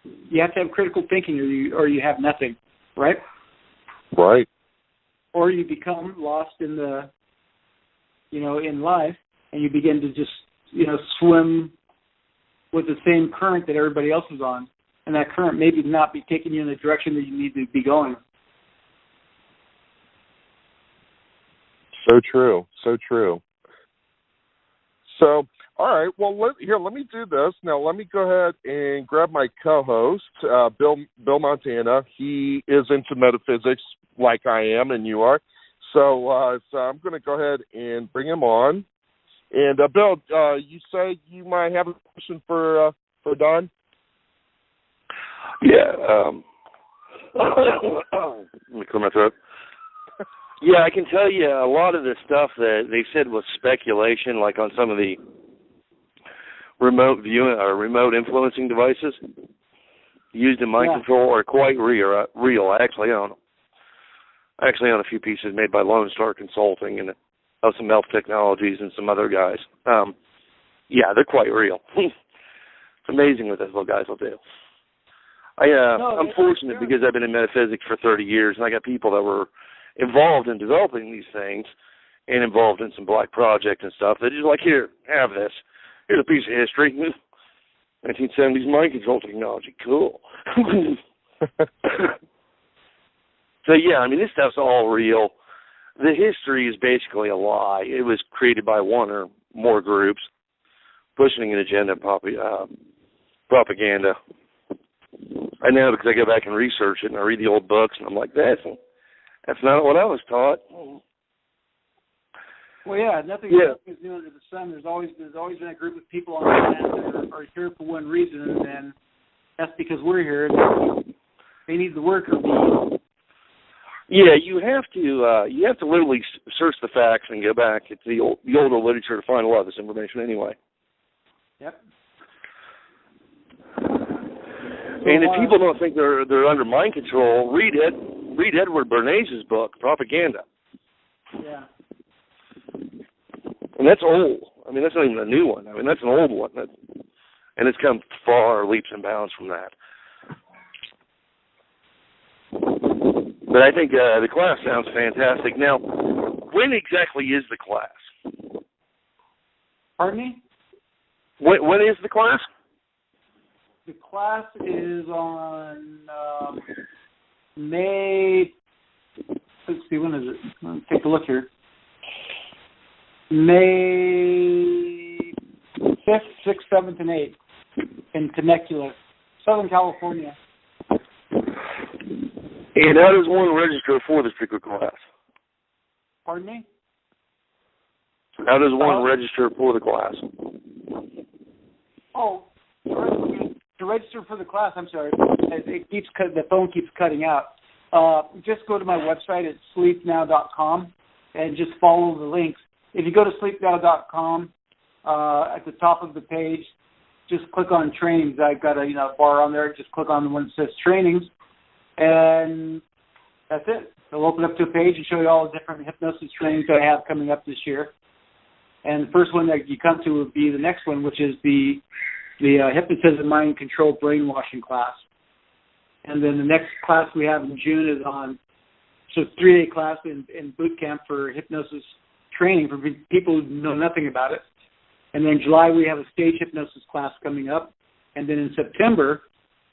You have to have critical thinking or you have nothing, right? Right. Or you become lost in in life, and you begin to just, swim with the same current that everybody else is on. And that current maybe not be taking you in the direction that you need to be going. So true. So true. So, all right. Well, let me do this. Now, let me go ahead and grab my co-host, Bill Montana. He is into metaphysics like I am and you are. So I'm going to go ahead and bring him on. And, Bill, you say you might have a question for Don? Yeah. Let me clear my throat. Yeah, I can tell you a lot of the stuff that they said was speculation, like on some of the remote viewing or remote influencing devices used in mind control, are quite real. I actually own a few pieces made by Lone Star Consulting and of some Elf Technologies and some other guys. They're quite real. It's amazing what those little guys will do. I'm fortunate because I've been in metaphysics for 30 years, and I got people that were involved in developing these things and involved in some black project and stuff. They're just like, here, have this. Here's a piece of history. 1970s mind control technology. Cool. So, this stuff's all real. The history is basically a lie. It was created by one or more groups pushing an agenda of propaganda. I know because I go back and research it, and I read the old books, and I'm like, that's not what I was taught. Well, nothing is new under the sun. There's always been a group of people on the planet that are here for one reason, and that's because we're here. They need the worker bee. Yeah, you have to literally search the facts and go back to the older literature to find a lot of this information anyway. Yep. And if people don't think they're under mind control, read Edward Bernays' book, Propaganda. Yeah. And that's old. That's not even a new one. That's an old one. And it's come far leaps and bounds from that. But I think the class sounds fantastic. Now, when exactly is the class? Pardon me? When is the class? The class is on May. Let's see, when is it? Let's take a look here. May 5th, 6th, 7th, and 8th in Temecula, Southern California. And how does one register for this particular class? Pardon me? How does one register for the class? To register for the class, I'm sorry, the phone keeps cutting out. Just go to my website at sleepnow.com and just follow the links. If you go to sleepnow.com, at the top of the page, just click on trainings. I've got a bar on there. Just click on the one that says trainings, and that's it. It'll open up to a page and show you all the different hypnosis trainings that I have coming up this year. And the first one that you come to would be the next one, which is the Hypnotism, Mind Control, Brainwashing class. And then the next class we have in June is on, so 3-day class in boot camp for hypnosis training for people who know nothing about it. And then July we have a stage hypnosis class coming up. And then in September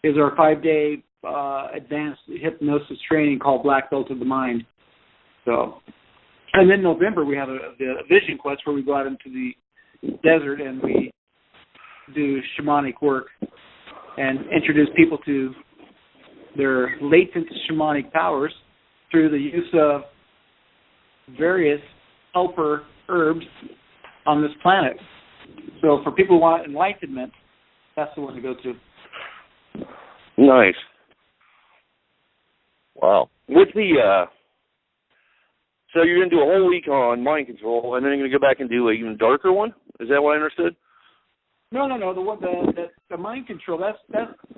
is our 5-day advanced hypnosis training called Black Belt of the Mind. So, and then November we have a vision quest where we go out into the desert and we do shamanic work and introduce people to their latent shamanic powers through the use of various helper herbs on this planet. So for people who want enlightenment, that's the one to go to. Nice. Wow. With the so you're going to do a whole week on mind control, and then you're going to go back and do an even darker one? Is that what I understood? No. The mind control, that's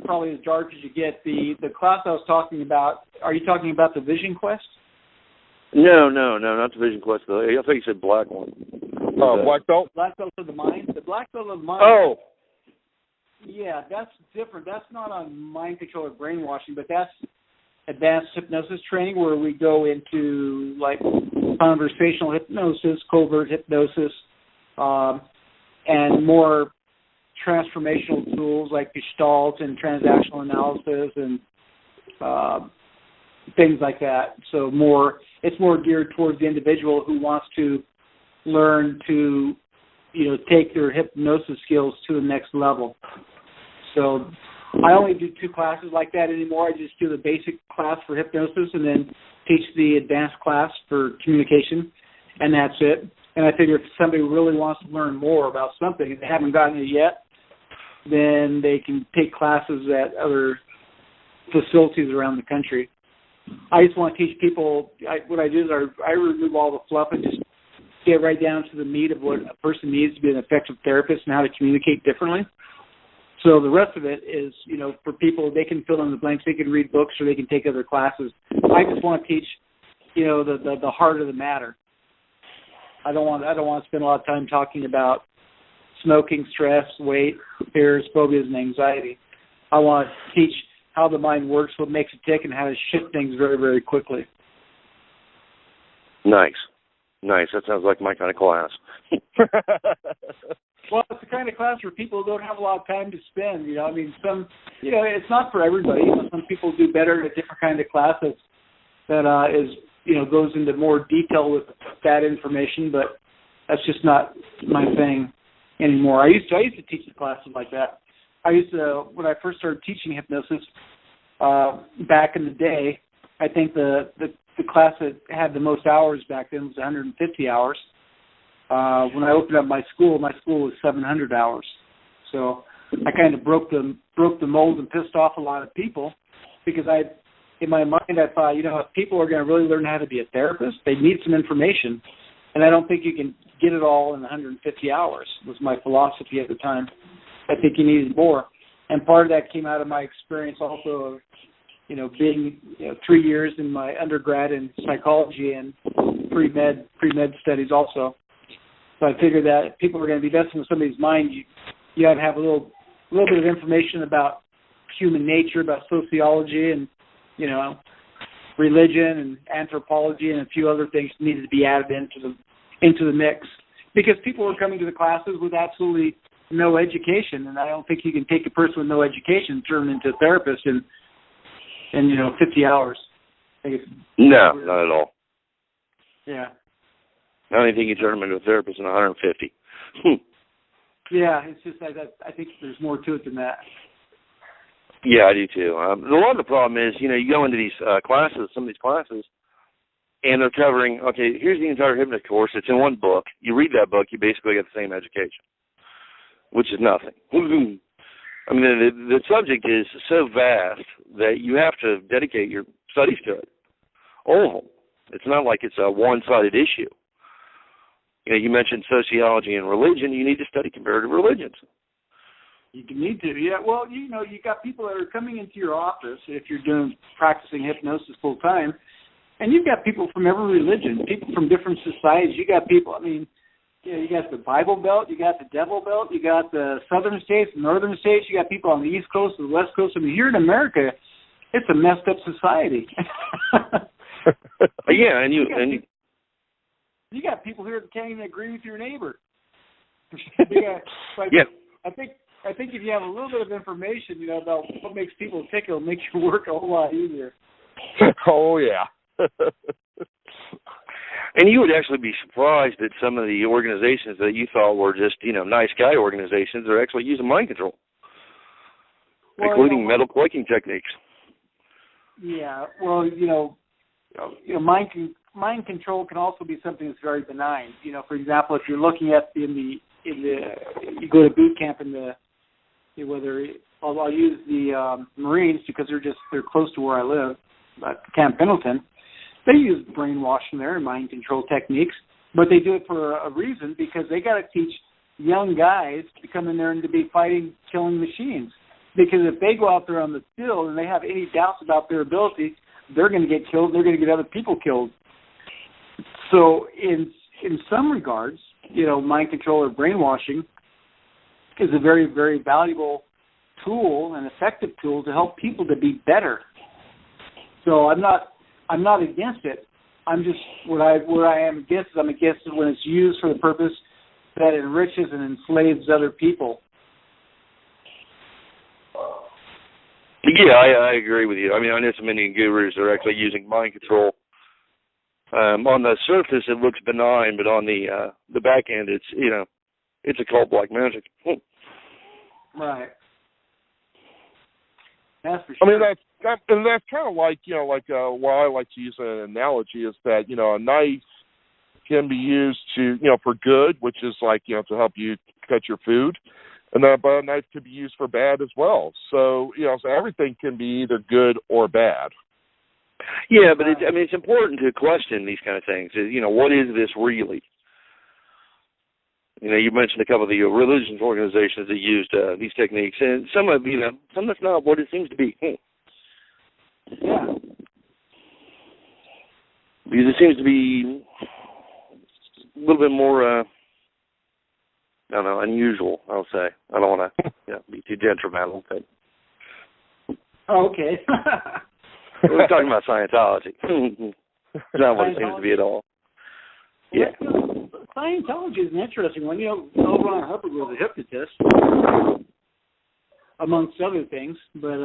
probably as dark as you get. The class I was talking about, are you talking about the vision quest? No, not the vision quest, though. I think you said black one. Black belt? Black belt of the mind. The black belt of the mind. Oh. Yeah, that's different. That's not on mind control or brainwashing, but that's advanced hypnosis training where we go into like conversational hypnosis, covert hypnosis, and more transformational tools like Gestalt and transactional analysis and things like that. So it's more geared towards the individual who wants to learn to, take their hypnosis skills to the next level. So I only do 2 classes like that anymore. I just do the basic class for hypnosis and then teach the advanced class for communication, and that's it. And I figure if somebody really wants to learn more about something and they haven't gotten it yet, then they can take classes at other facilities around the country. I just want to teach people, what I do is I remove all the fluff and just get right down to the meat of what a person needs to be an effective therapist and how to communicate differently. So the rest of it is, for people, they can fill in the blanks, they can read books or they can take other classes. I just want to teach, the heart of the matter. I don't want to spend a lot of time talking about smoking, stress, weight, fears, phobias, and anxiety. I want to teach how the mind works, what makes it tick, and how to shift things very, very quickly. Nice. That sounds like my kind of class. Well, it's the kind of class where people don't have a lot of time to spend. It's not for everybody. Some people do better in a different kind of class that goes into more detail with that information, but that's just not my thing anymore. I used to teach the classes like that. When I first started teaching hypnosis back in the day, I think the class that had the most hours back then was 150 hours. When I opened up my school was 700 hours. So I kind of broke the mold and pissed off a lot of people because in my mind I thought, if people are going to really learn how to be a therapist, they need some information. And I don't think you can get it all in 150 hours was my philosophy at the time. I think you needed more. And part of that came out of my experience also of, being 3 years in my undergrad in psychology and pre-med studies also. So I figured that if people were going to be messing with somebody's mind, you had to have a little bit of information about human nature, about sociology and, religion and anthropology and a few other things needed to be added into the mix. Because people were coming to the classes with absolutely no education, and I don't think you can take a person with no education and turn them into a therapist in 50 hours. No, not at all. Yeah. I don't think you turn them into a therapist in 150. Yeah, it's just I think there's more to it than that. Yeah, I do too. A lot of the problem is, you go into these classes, some of these classes, and they're covering, okay, here's the entire hypnosis course. It's in one book. You read that book, you basically get the same education, which is nothing. I mean, the subject is so vast that you have to dedicate your studies to it, all of them. It's not like it's a one-sided issue. You mentioned sociology and religion. You need to study comparative religions. You need to, yeah. Well, you got people that are coming into your office if you're practicing hypnosis full time, and you've got people from every religion, people from different societies. You got people. I mean, you got the Bible Belt, you got the Devil Belt, you got the Southern states, Northern states. You got people on the East Coast, the West Coast. I mean, here in America, it's a messed up society. Yeah, and you got people here that can't even agree with your neighbor. Yeah. I think if you have a little bit of information, about what makes people tick, it'll make your work a whole lot easier. Oh yeah. And you would actually be surprised at some of the organizations that you thought were just, nice guy organizations are actually using mind control, including metal cloaking techniques. Yeah, well, mind control can also be something that's very benign. For example, if you're looking at you go to boot camp I'll use the Marines because they're close to where I live, at Camp Pendleton. They use brainwashing there and mind control techniques, but they do it for a reason, because they got to teach young guys to come in there and to be fighting, killing machines. Because if they go out there on the field and they have any doubts about their ability, they're going to get killed. They're going to get other people killed. So in some regards, mind control or brainwashing is a very, very valuable tool, an effective tool to help people to be better. So I'm not against it. I'm just where I am against it. I'm against it when it's used for the purpose that enriches and enslaves other people. Yeah, I agree with you. I mean, I know some Indian gurus are actually using mind control. On the surface, it looks benign, but on the back end, it's a cult like magic. Right. That's for sure. I mean, that's kind of like, why I like to use an analogy is that, a knife can be used to, for good, which is like, to help you cut your food. And but a knife could be used for bad as well. So, so everything can be either good or bad. Yeah, but it's important to question these kind of things. What is this really? You mentioned a couple of the religious organizations that used these techniques, and some that's not what it seems to be. Yeah. Because it seems to be a little bit more, I don't know, unusual, I'll say. I don't want to be too detrimental. But okay. we're talking about Scientology. It's not what it seems to be at all. Yeah. Scientology is an interesting one. L. Ron Hubbard was a hypnotist, amongst other things. But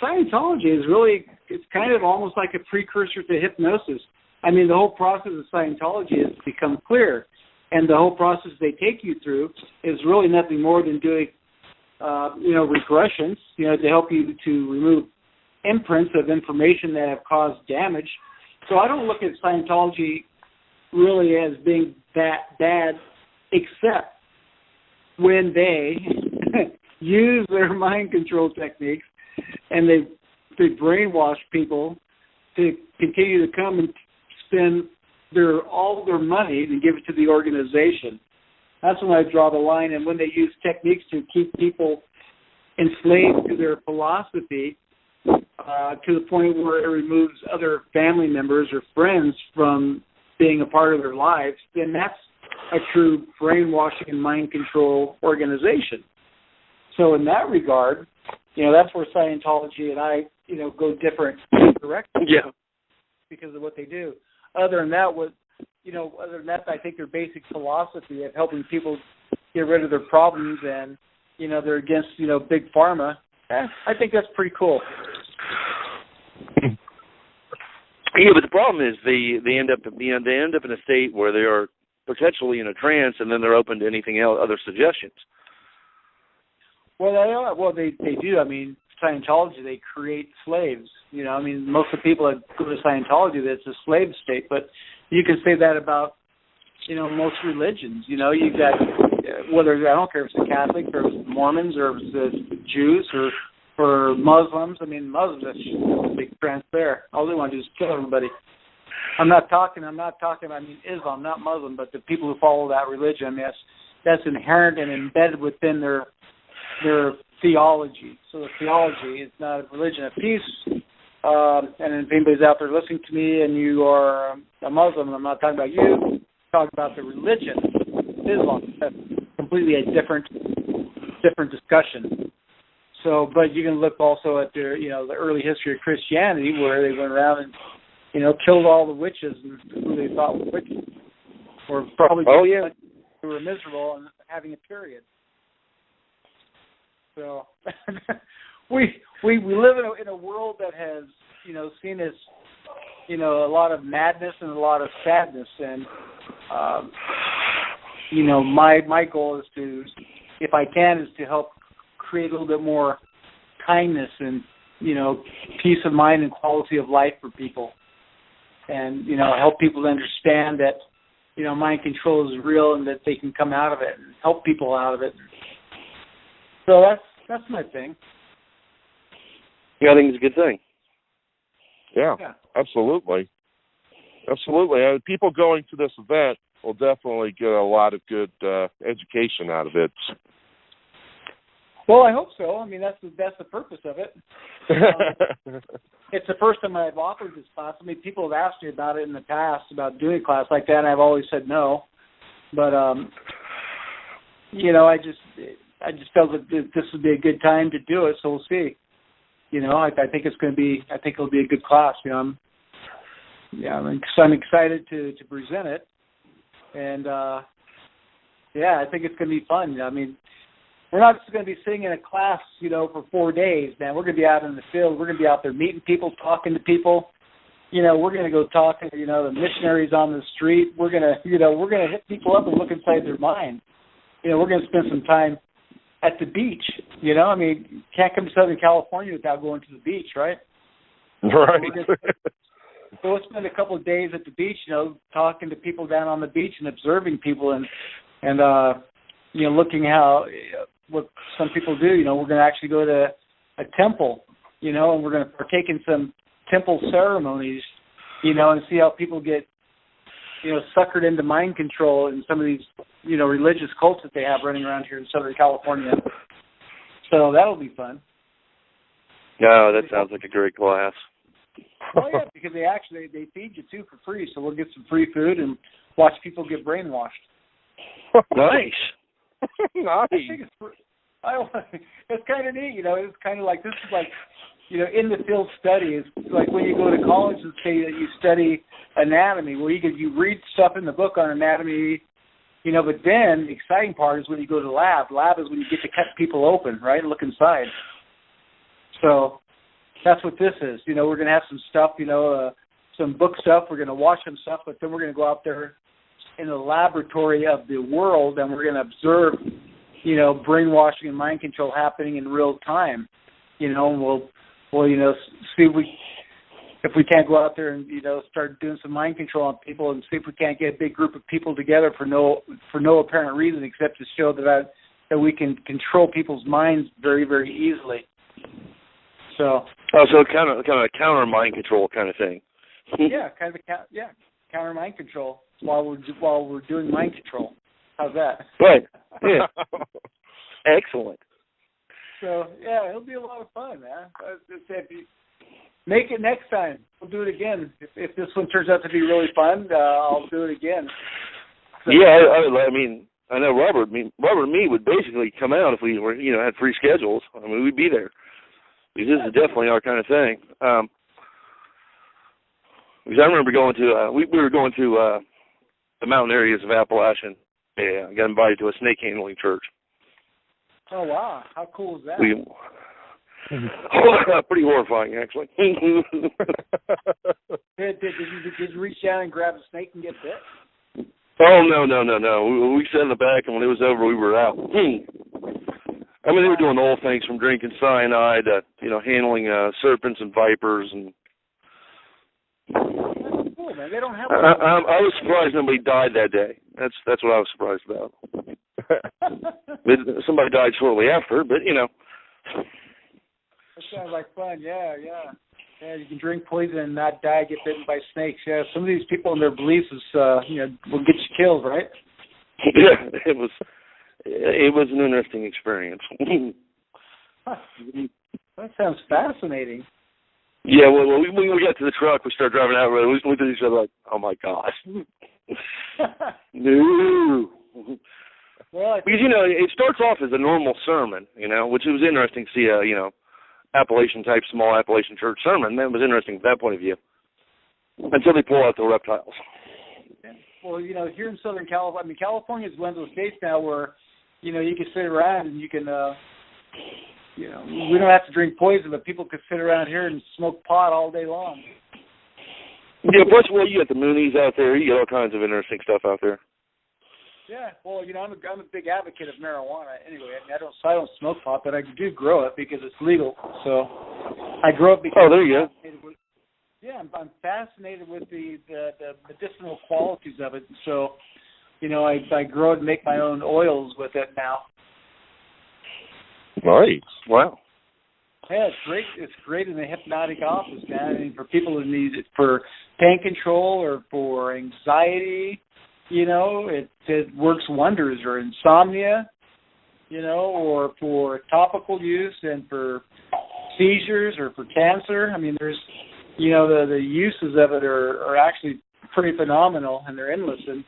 Scientology is it's kind of almost like a precursor to hypnosis. I mean, the whole process of Scientology has become clear, and the whole process they take you through is really nothing more than doing, regressions, to help you to remove imprints of information that have caused damage. So I don't look at Scientology really as being that bad, except when they use their mind control techniques and they brainwash people to continue to come and spend all their money and give it to the organization. That's when I draw the line. And when they use techniques to keep people enslaved to their philosophy, to the point where it removes other family members or friends from being a part of their lives, then that's a true brainwashing and mind control organization. So in that regard, that's where Scientology and I, go different directions. Yeah. Because of what they do. Other than that, I think their basic philosophy of helping people get rid of their problems and, they're against, big pharma. I think that's pretty cool. Yeah, but the problem is they end up in a state where they are potentially in a trance, and then they're open to anything else, other suggestions. Well, they do. I mean, Scientology, they create slaves. Most of the people that go to Scientology, that's a slave state. But you can say that about, most religions. You got whether I don't care if it's the Catholics or if it's the Mormons or if it's the Jews or Muslims. I mean, Muslims, that's a big trance there. All they want to do is kill everybody. I'm not talking, Islam, not Muslim, but the people who follow that religion. I mean, that's inherent and embedded within their theology. So the theology is not a religion of peace. And if anybody's out there listening to me and you are a Muslim, I'm not talking about you, I'm talking about the religion, Islam. That's completely a different discussion. So, but you can look also at the early history of Christianity, where they went around and killed all the witches and who they thought were witches, or probably who were miserable and having a period. So we live in a world that has seen this a lot of madness and a lot of sadness, and my goal is to, if I can, is to help create a little bit more kindness and peace of mind and quality of life for people, and help people to understand that mind control is real and that they can come out of it and help people out of it. So that's my thing. Yeah, I think it's a good thing. Yeah. Absolutely. People going to this event will definitely get a lot of good education out of it. Well, I hope so. I mean, that's the purpose of it. It's the first time I've offered this class. I mean, people have asked me about it in the past, about doing a class like that, and I've always said no. But I just felt that this would be a good time to do it. So we'll see. I think it's going to be. I think it'll be a good class. I'm excited to present it, and I think it's going to be fun. I mean, we're not just going to be sitting in a class, for 4 days, man. We're going to be out in the field. We're going to be out there meeting people, talking to people. We're going to go talk to, the missionaries on the street. We're going to, we're going to hit people up and look inside their mind. We're going to spend some time at the beach. I mean, you can't come to Southern California without going to the beach, right? Right. So we'll spend a couple of days at the beach, talking to people down on the beach and observing people and looking what some people do. We're going to actually go to a temple, and we're going to partake in some temple ceremonies, and see how people get, suckered into mind control in some of these, religious cults that they have running around here in Southern California. So that'll be fun. No, that sounds like a great class. Oh yeah, because they feed you too for free, so we'll get some free food and watch people get brainwashed. Nice. Nice. I think it's kind of neat, It's kind of like, this is like, in the field study. It's like when you go to college and say that you study anatomy. Well, you read stuff in the book on anatomy, but then the exciting part is when you go to the lab. Lab is when you get to cut people open, right, and look inside. So that's what this is. We're going to have some stuff, some book stuff. We're going to watch some stuff, but then we're going to go out there in the laboratory of the world, and we're going to observe, brainwashing and mind control happening in real time. And we'll see if we can't go out there and start doing some mind control on people, and see if we can't get a big group of people together for no apparent reason except to show that we can control people's minds very, very easily. So kind of a counter mind control kind of thing. Yeah, counter mind control while we're doing mind control. How's that? Right. Yeah. Excellent. So yeah, it'll be a lot of fun, man. If you make it next time, we'll do it again. If this one turns out to be really fun, I'll do it again. So, yeah, I mean, I know Robert and me would basically come out if we were, had free schedules. I mean, we'd be there. Because this is definitely our kind of thing. Because I remember going to, we were going to the mountain areas of Appalachian. Yeah, I got invited to a snake handling church. Oh, wow. How cool is that? Pretty horrifying, actually. Did you reach down and grab a snake and get bit? Oh, no. We sat in the back, and when it was over, we were out. I mean, they were doing all things from drinking cyanide to, handling serpents and vipers. And that's cool, man. They don't have. I was surprised nobody died that day. That's what I was surprised about. Somebody died shortly after, but That sounds like fun. Yeah. Yeah, you can drink poison and not die, get bitten by snakes. Yeah, some of these people and their beliefs is, will get you killed, right? Yeah, it was it was an interesting experience. That sounds fascinating. Yeah, well, when we got to the truck, we started driving out. We looked at each other like, "Oh my gosh, no!" Well, because it starts off as a normal sermon, which was interesting to see a Appalachian type, small Appalachian church sermon. That was interesting from that point of view. Until they pull out the reptiles. Well, here in Southern California, California is one of those states now where, you can sit around and you can, we don't have to drink poison, but people could sit around here and smoke pot all day long. Yeah, plus, you got the Moonies out there. You got all kinds of interesting stuff out there. Yeah, well, I'm a big advocate of marijuana. Anyway, I don't smoke pot, but I do grow it because it's legal. So I grow it because. Oh, there you go. I'm fascinated with the medicinal qualities of it. So, I grow it and make my own oils with it now. Nice. Wow. Yeah, it's great. It's great in the hypnotic office, man. I mean, for people who need it for pain control or for anxiety, it works wonders. Or insomnia, or for topical use and for seizures or for cancer. I mean, there's, the uses of it are actually pretty phenomenal, and they're endless. And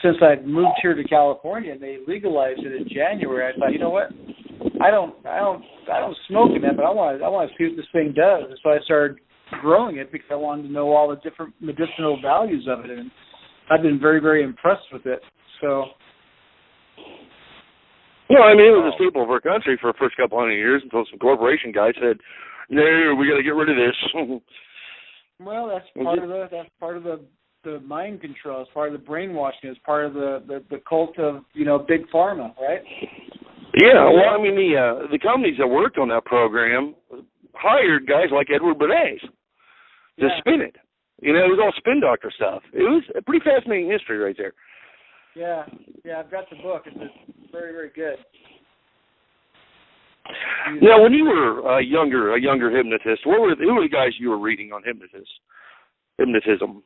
since I moved here to California and they legalized it in January, I thought, you know what? I don't smoke in it, but I want to see what this thing does. And so I started growing it because I wanted to know all the different medicinal values of it, and I've been very, very impressed with it. So. Well, I mean, it was a staple of our country for the first couple hundred years until some corporation guy said, "No, we got to get rid of this." Well, that's part of the mind control. It's part of the brainwashing. It's part of the cult of big pharma, right? Yeah. Well, I mean, the companies that worked on that program hired guys like Edward Bernays to spin it. It was all spin doctor stuff. It was a pretty fascinating history right there. Yeah, I've got the book. It's very, very good. Now, when you were a younger hypnotist, who were the guys you were reading on hypnotism?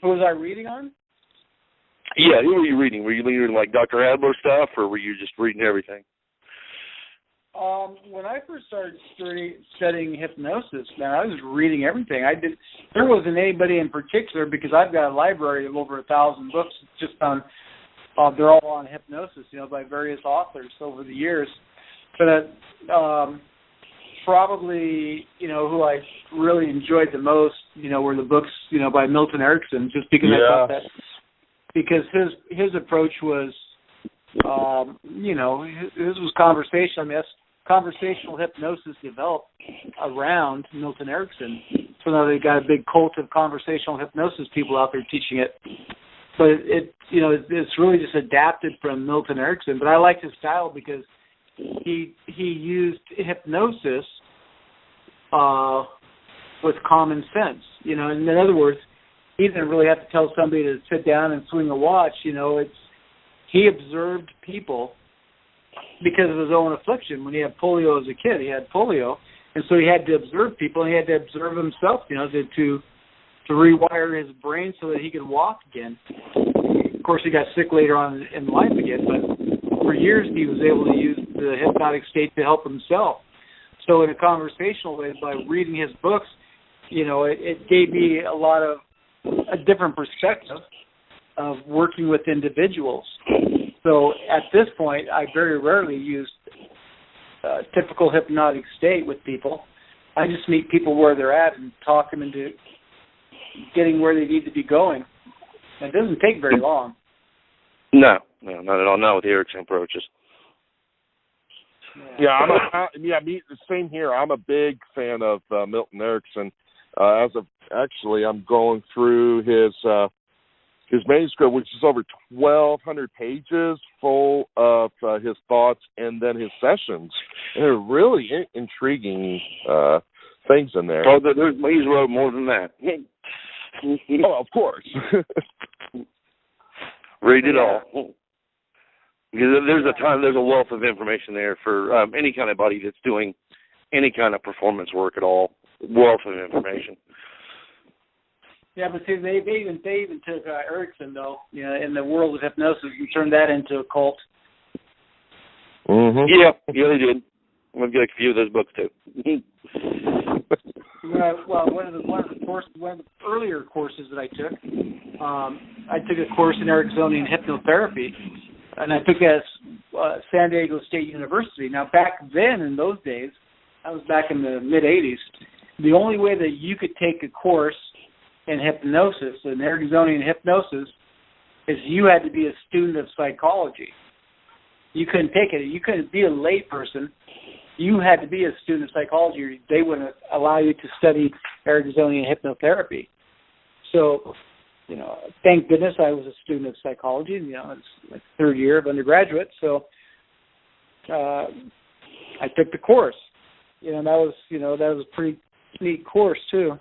Who was I reading on? Yeah, who were you reading? Were you reading like Dr. Adler stuff, or were you just reading everything? When I first started studying hypnosis, man, I was reading everything. There wasn't anybody in particular because I've got a library of over 1,000 books just on. They're all on hypnosis, by various authors over the years. But probably, who I really enjoyed the most, were the books, by Milton Erickson, just because I thought that, because his approach was, his was conversation. I mean, conversational hypnosis developed around Milton Erickson. So now they've got a big cult of conversational hypnosis people out there teaching it. But it's really just adapted from Milton Erickson. But I liked his style because he used hypnosis with common sense. In other words, he didn't really have to tell somebody to sit down and swing a watch. He observed people because of his own affliction. When he had polio as a kid, he had polio, and so he had to observe people, and he had to observe himself, to rewire his brain so that he could walk again. Of course, he got sick later on in life again, but for years he was able to use the hypnotic state to help himself. So in a conversational way, by reading his books, it gave me a different perspective of working with individuals. So at this point, I very rarely use typical hypnotic state with people. I just meet people where they're at and talk them into getting where they need to be going. And it doesn't take very long. No, not at all. Not with the Erickson approaches. Same here. I'm a big fan of Milton Erickson. I'm going through his manuscript, which is over 1,200 pages, full of his thoughts and then his sessions. And they're really intriguing things in there. Oh, he's wrote more than that. Oh, of course. Read it all. Because there's a wealth of information there for any kind of body that's doing any kind of performance work at all. Wealth of information. Yeah, but see, they even took Erickson though, in the world of hypnosis, and turned that into a cult. Mm-hmm. Yeah, they did. I've got a few of those books too. Well, one of the earlier courses that I took a course in Ericksonian hypnotherapy, and I took it at San Diego State University. Now, back then, in those days, I was back in the mid-'80s, the only way that you could take a course in hypnosis, in Ericksonian hypnosis, is you had to be a student of psychology. You couldn't take it. You couldn't be a lay person. You had to be a student of psychology, or they wouldn't allow you to study Ericksonian hypnotherapy. So, thank goodness I was a student of psychology. It's like third year of undergraduate. So, I took the course. That was a pretty neat course too.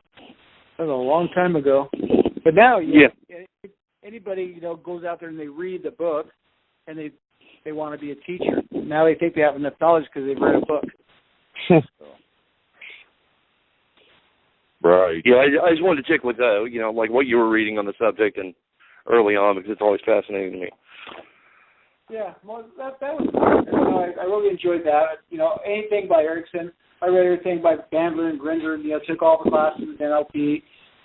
That was a long time ago. But now, anybody goes out there and they read the book, and they want to be a teacher. Now they think they have enough knowledge because they've read a book. Right. Yeah, I just wanted to check with like what you were reading on the subject and early on, because it's always fascinating to me. Yeah, well, that was I really enjoyed that. Anything by Erickson. I read everything by Bandler and Grinder. Took all the classes in NLP.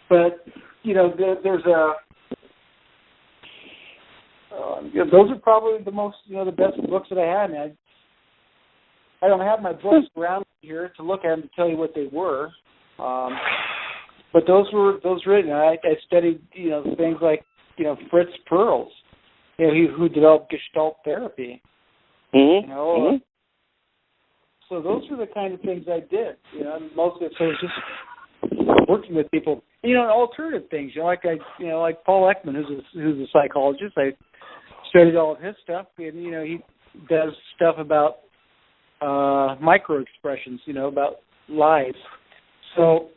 But there's those are probably the most, the best books that I had. And I don't have my books around here to look at them to tell you what they were. But those written. I studied, things like, Fritz Perls, who developed Gestalt therapy. Mm-hmm. So those were the kind of things I did. Most of it was just working with people. Alternative things. Like Paul Ekman, who's a psychologist. I studied all of his stuff, and he does stuff about micro expressions. About lies. So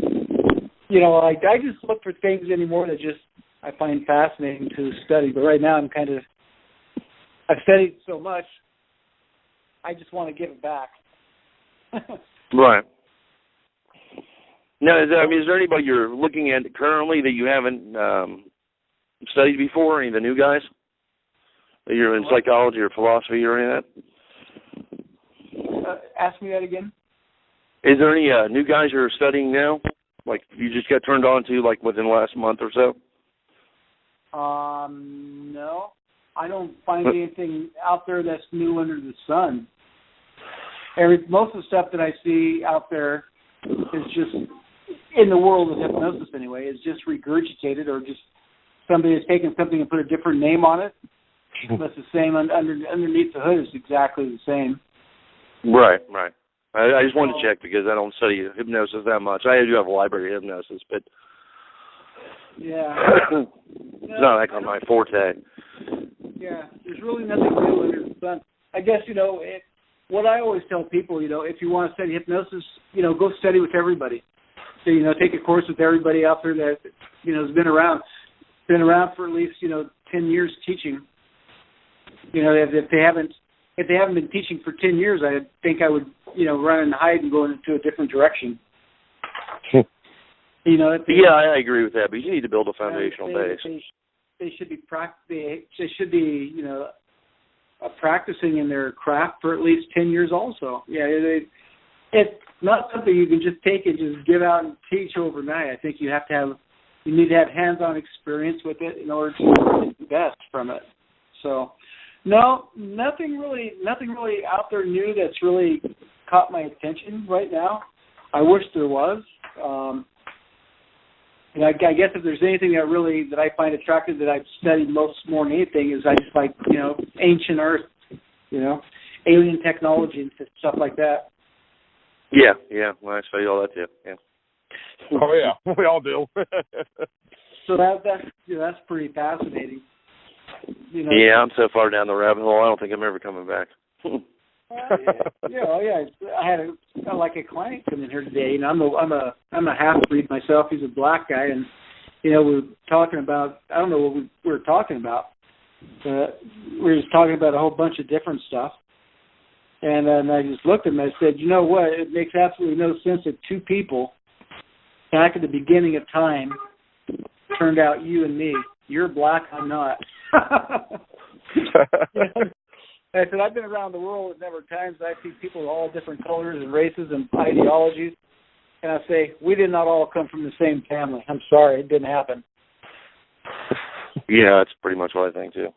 I just look for things anymore that I find fascinating to study. But right now I've studied so much, I just want to give it back. Right. Now, is there anybody you're looking at currently that you haven't studied before? Any of the new guys? That you're in psychology or philosophy or any of that? Ask me that again. Is there any new guys you're studying now? Like you just got turned on to, like within the last month or so? No. I don't find anything out there that's new under the sun. Most of the stuff that I see out there is just, in the world of hypnosis anyway, is just regurgitated, or just somebody has taken something and put a different name on it. But the same underneath the hood is exactly the same. Right. I just wanted to check because I don't study hypnosis that much. I do have a library of hypnosis, but yeah, it's not like on my forte. Yeah, there's really nothing new under the sun. I guess what I always tell people, if you want to study hypnosis, go study with everybody. So take a course with everybody out there that has been around for at least 10 years teaching. If they haven't been teaching for 10 years, I think I would run and hide and go into a different direction. I agree with that, but you need to build a foundational base. They should be practicing in their craft for at least 10 years also. Yeah, it's not something you can just take and just give out and teach overnight. I think you need to have hands-on experience with it in order to get the best from it. So, no, nothing really out there new that's really caught my attention right now. I wish there was. I guess if there's anything that I find attractive that I've studied more than anything is I just like, ancient Earth, alien technology and stuff like that. Yeah. Well, I study all that too. Yeah. Oh yeah, we all do. So that's pretty fascinating. Yeah, I'm so far down the rabbit hole. I don't think I'm ever coming back. Yeah. I had a client come in here today, and I'm a half-breed myself. He's a black guy, and we were talking about, I don't know what we were talking about. We were just talking about a whole bunch of different stuff, and then I just looked at him and I said, you know what? It makes absolutely no sense that two people back at the beginning of time turned out you and me. You're black, I'm not. I said, I've been around the world a number of times. I see people of all different colors and races and ideologies. And I say, we did not all come from the same family. I'm sorry, it didn't happen. Yeah, that's pretty much what I think, too.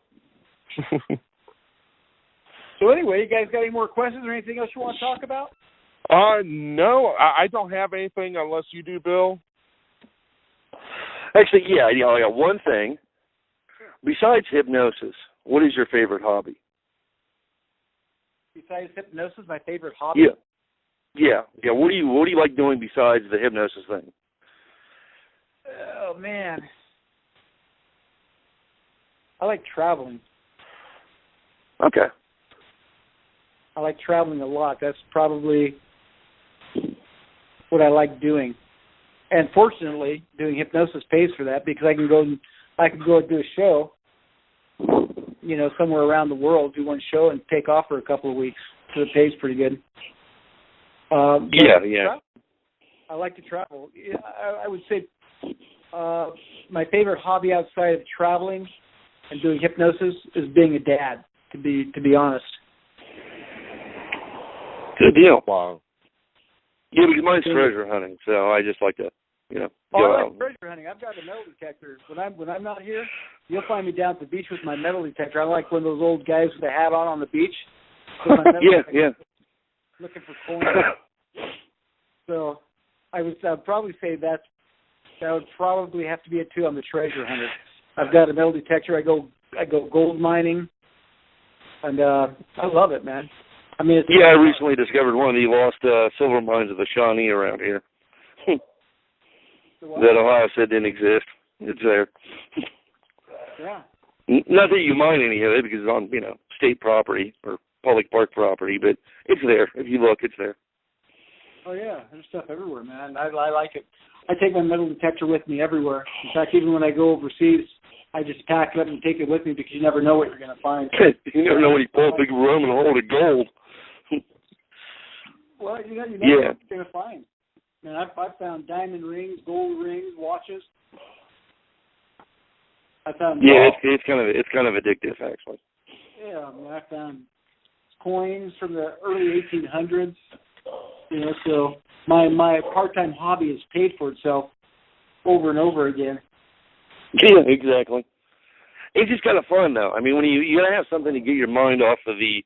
So anyway, you guys got any more questions or anything else you want to talk about? No, I don't have anything unless you do, Bill. Actually, yeah, I got one thing. Besides hypnosis, what is your favorite hobby? Besides hypnosis, my favorite hobby? Yeah. What do you like doing besides the hypnosis thing? Oh, man. I like traveling. Okay. I like traveling a lot. That's probably what I like doing. And fortunately, doing hypnosis pays for that because I can go and do a show, somewhere around the world, do one show and take off for a couple of weeks. So it pays pretty good. Yeah. I like to travel. I would say my favorite hobby outside of traveling and doing hypnosis is being a dad, to be honest. Good deal. Wow. Yeah, because mine's treasure hunting, so I just like to, go I out. like treasure hunting. I've got a metal detector. When I'm not here, you'll find me down at the beach with my metal detector. I'm like one of those old guys with a hat on the beach. With my metal detector, looking for coins. So I'd probably say that would probably have to be it too. I'm the treasure hunter. I've got a metal detector. I go gold mining, and I love it, man. I mean, I recently discovered one of the lost silver mines of the Shawnee around here. That Ohio said didn't exist. It's there. Yeah. Not that you mine any of it because it's on, state property or public park property, but it's there. If you look, it's there. Oh, yeah. There's stuff everywhere, man. I like it. I take my metal detector with me everywhere. In fact, even when I go overseas, I just pack it up and take it with me because you never know what you're going to find. You never know when you pull a big Roman hole of gold. Well, you never know what you're going to find. Man, I've found diamond rings, gold rings, watches. I found it's kind of addictive, actually. Yeah, man, I found coins from the early 1800s. So my part-time hobby has paid for itself over and over again. Yeah, exactly. It's just kind of fun, though. I mean, when you gotta have something to get your mind off of the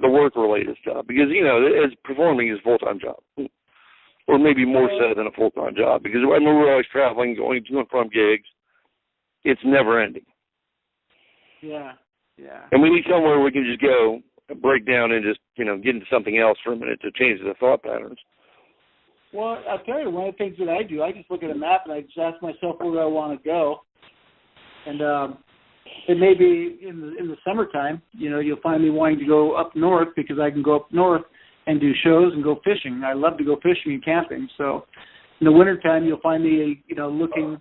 work-related stuff, because as performing is a full-time job, or maybe more so than a full-time job. Because when we're always traveling, going to and from gigs, it's never ending. Yeah. And we need somewhere we can just go, break down, and just get into something else for a minute to change the thought patterns. Well, I'll tell you, one of the things that I do, I just look at a map and I just ask myself where I want to go. And it may be in the summertime, you'll find me wanting to go up north because I can go up north and do shows and go fishing. I love to go fishing and camping. So in the wintertime, you'll find me, looking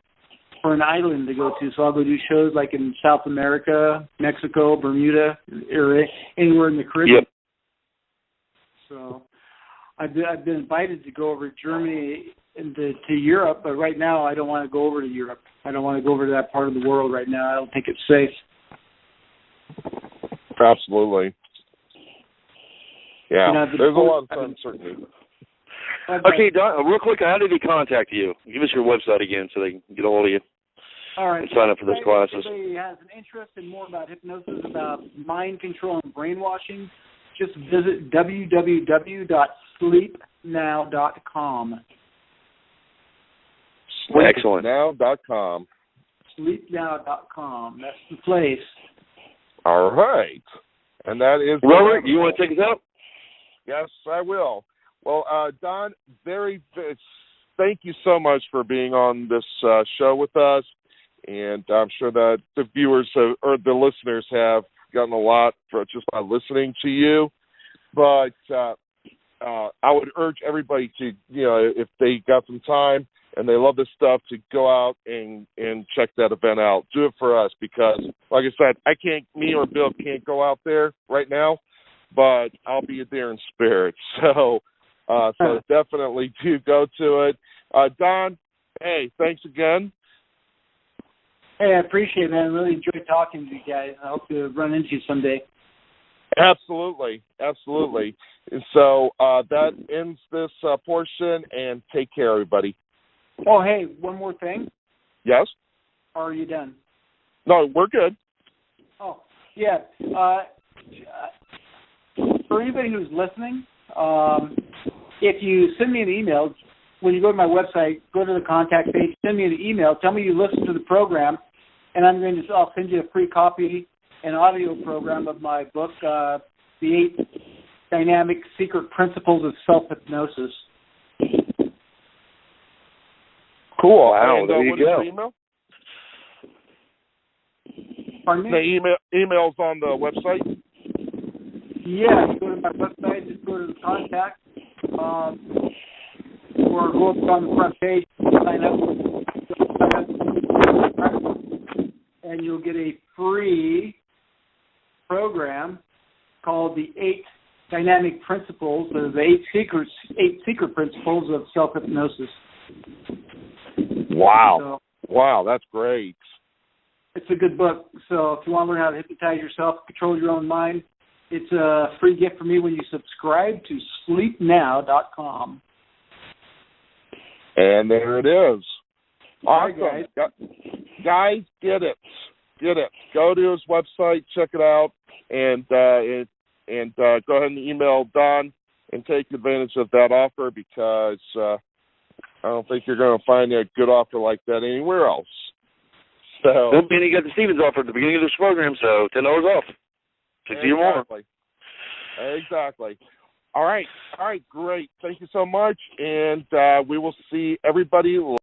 for an island to go to. So I'll go do shows like in South America, Mexico, Bermuda, or anywhere in the Caribbean. Yep. So I've been invited to go over to Germany and to Europe, but right now I don't want to go over to Europe. I don't want to go over to that part of the world right now. I don't think it's safe. Absolutely. Yeah, there's a lot of uncertainty. Okay, Don, real quick, how did he contact you? Give us your website again so they can get a hold of you. All right. And sign up for those classes. If anybody has an interest in more about hypnosis, about mind control and brainwashing, just visit www.sleepnow.com. Excellent. Sleepnow.com. Sleepnow.com. That's the place. All right. And that is... Robert, you want to take us out? Yes, I will. Well, Don, thank you so much for being on this show with us. And I'm sure that the viewers or the listeners have gotten a lot just by listening to you. But I would urge everybody to, if they got some time and they love this stuff, to go out and check that event out. Do it for us because, like I said, me or Bill can't go out there right now, but I'll be there in spirit. So definitely do go to it. Don, hey, thanks again. Hey, I appreciate it, man. I really enjoyed talking to you guys. I hope to run into you someday. Absolutely. And so that ends this portion, and take care, everybody. Oh, hey, one more thing. Yes? Or are you done? No, we're good. Oh, yeah. For anybody who's listening, if you send me an email, when you go to my website, go to the contact page, send me an email, tell me you listened to the program, and I'll send you a free copy, an audio program of my book, The 8 Dynamic Secret Principles of Self-Hypnosis. Cool. Wow, And, there you what go. is the email? Pardon me? The email's on the website? Yeah, go to my website, just go to the contact, or go up on the front page, sign up, and you'll get a free program called the 8 Dynamic Principles, or the 8 Secret Principles of Self-Hypnosis. Wow. Wow, that's great. It's a good book. So if you want to learn how to hypnotize yourself, control your own mind, it's a free gift for me when you subscribe to sleepnow.com. And there it is. Awesome. Right, guys, get it. Go to his website, check it out, and go ahead and email Don and take advantage of that offer, because I don't think you're going to find a good offer like that anywhere else. So, Then you got the Stevens offer at the beginning of this program, so $10 off. $60 or more. Exactly. All right, great. Thank you so much, and we will see everybody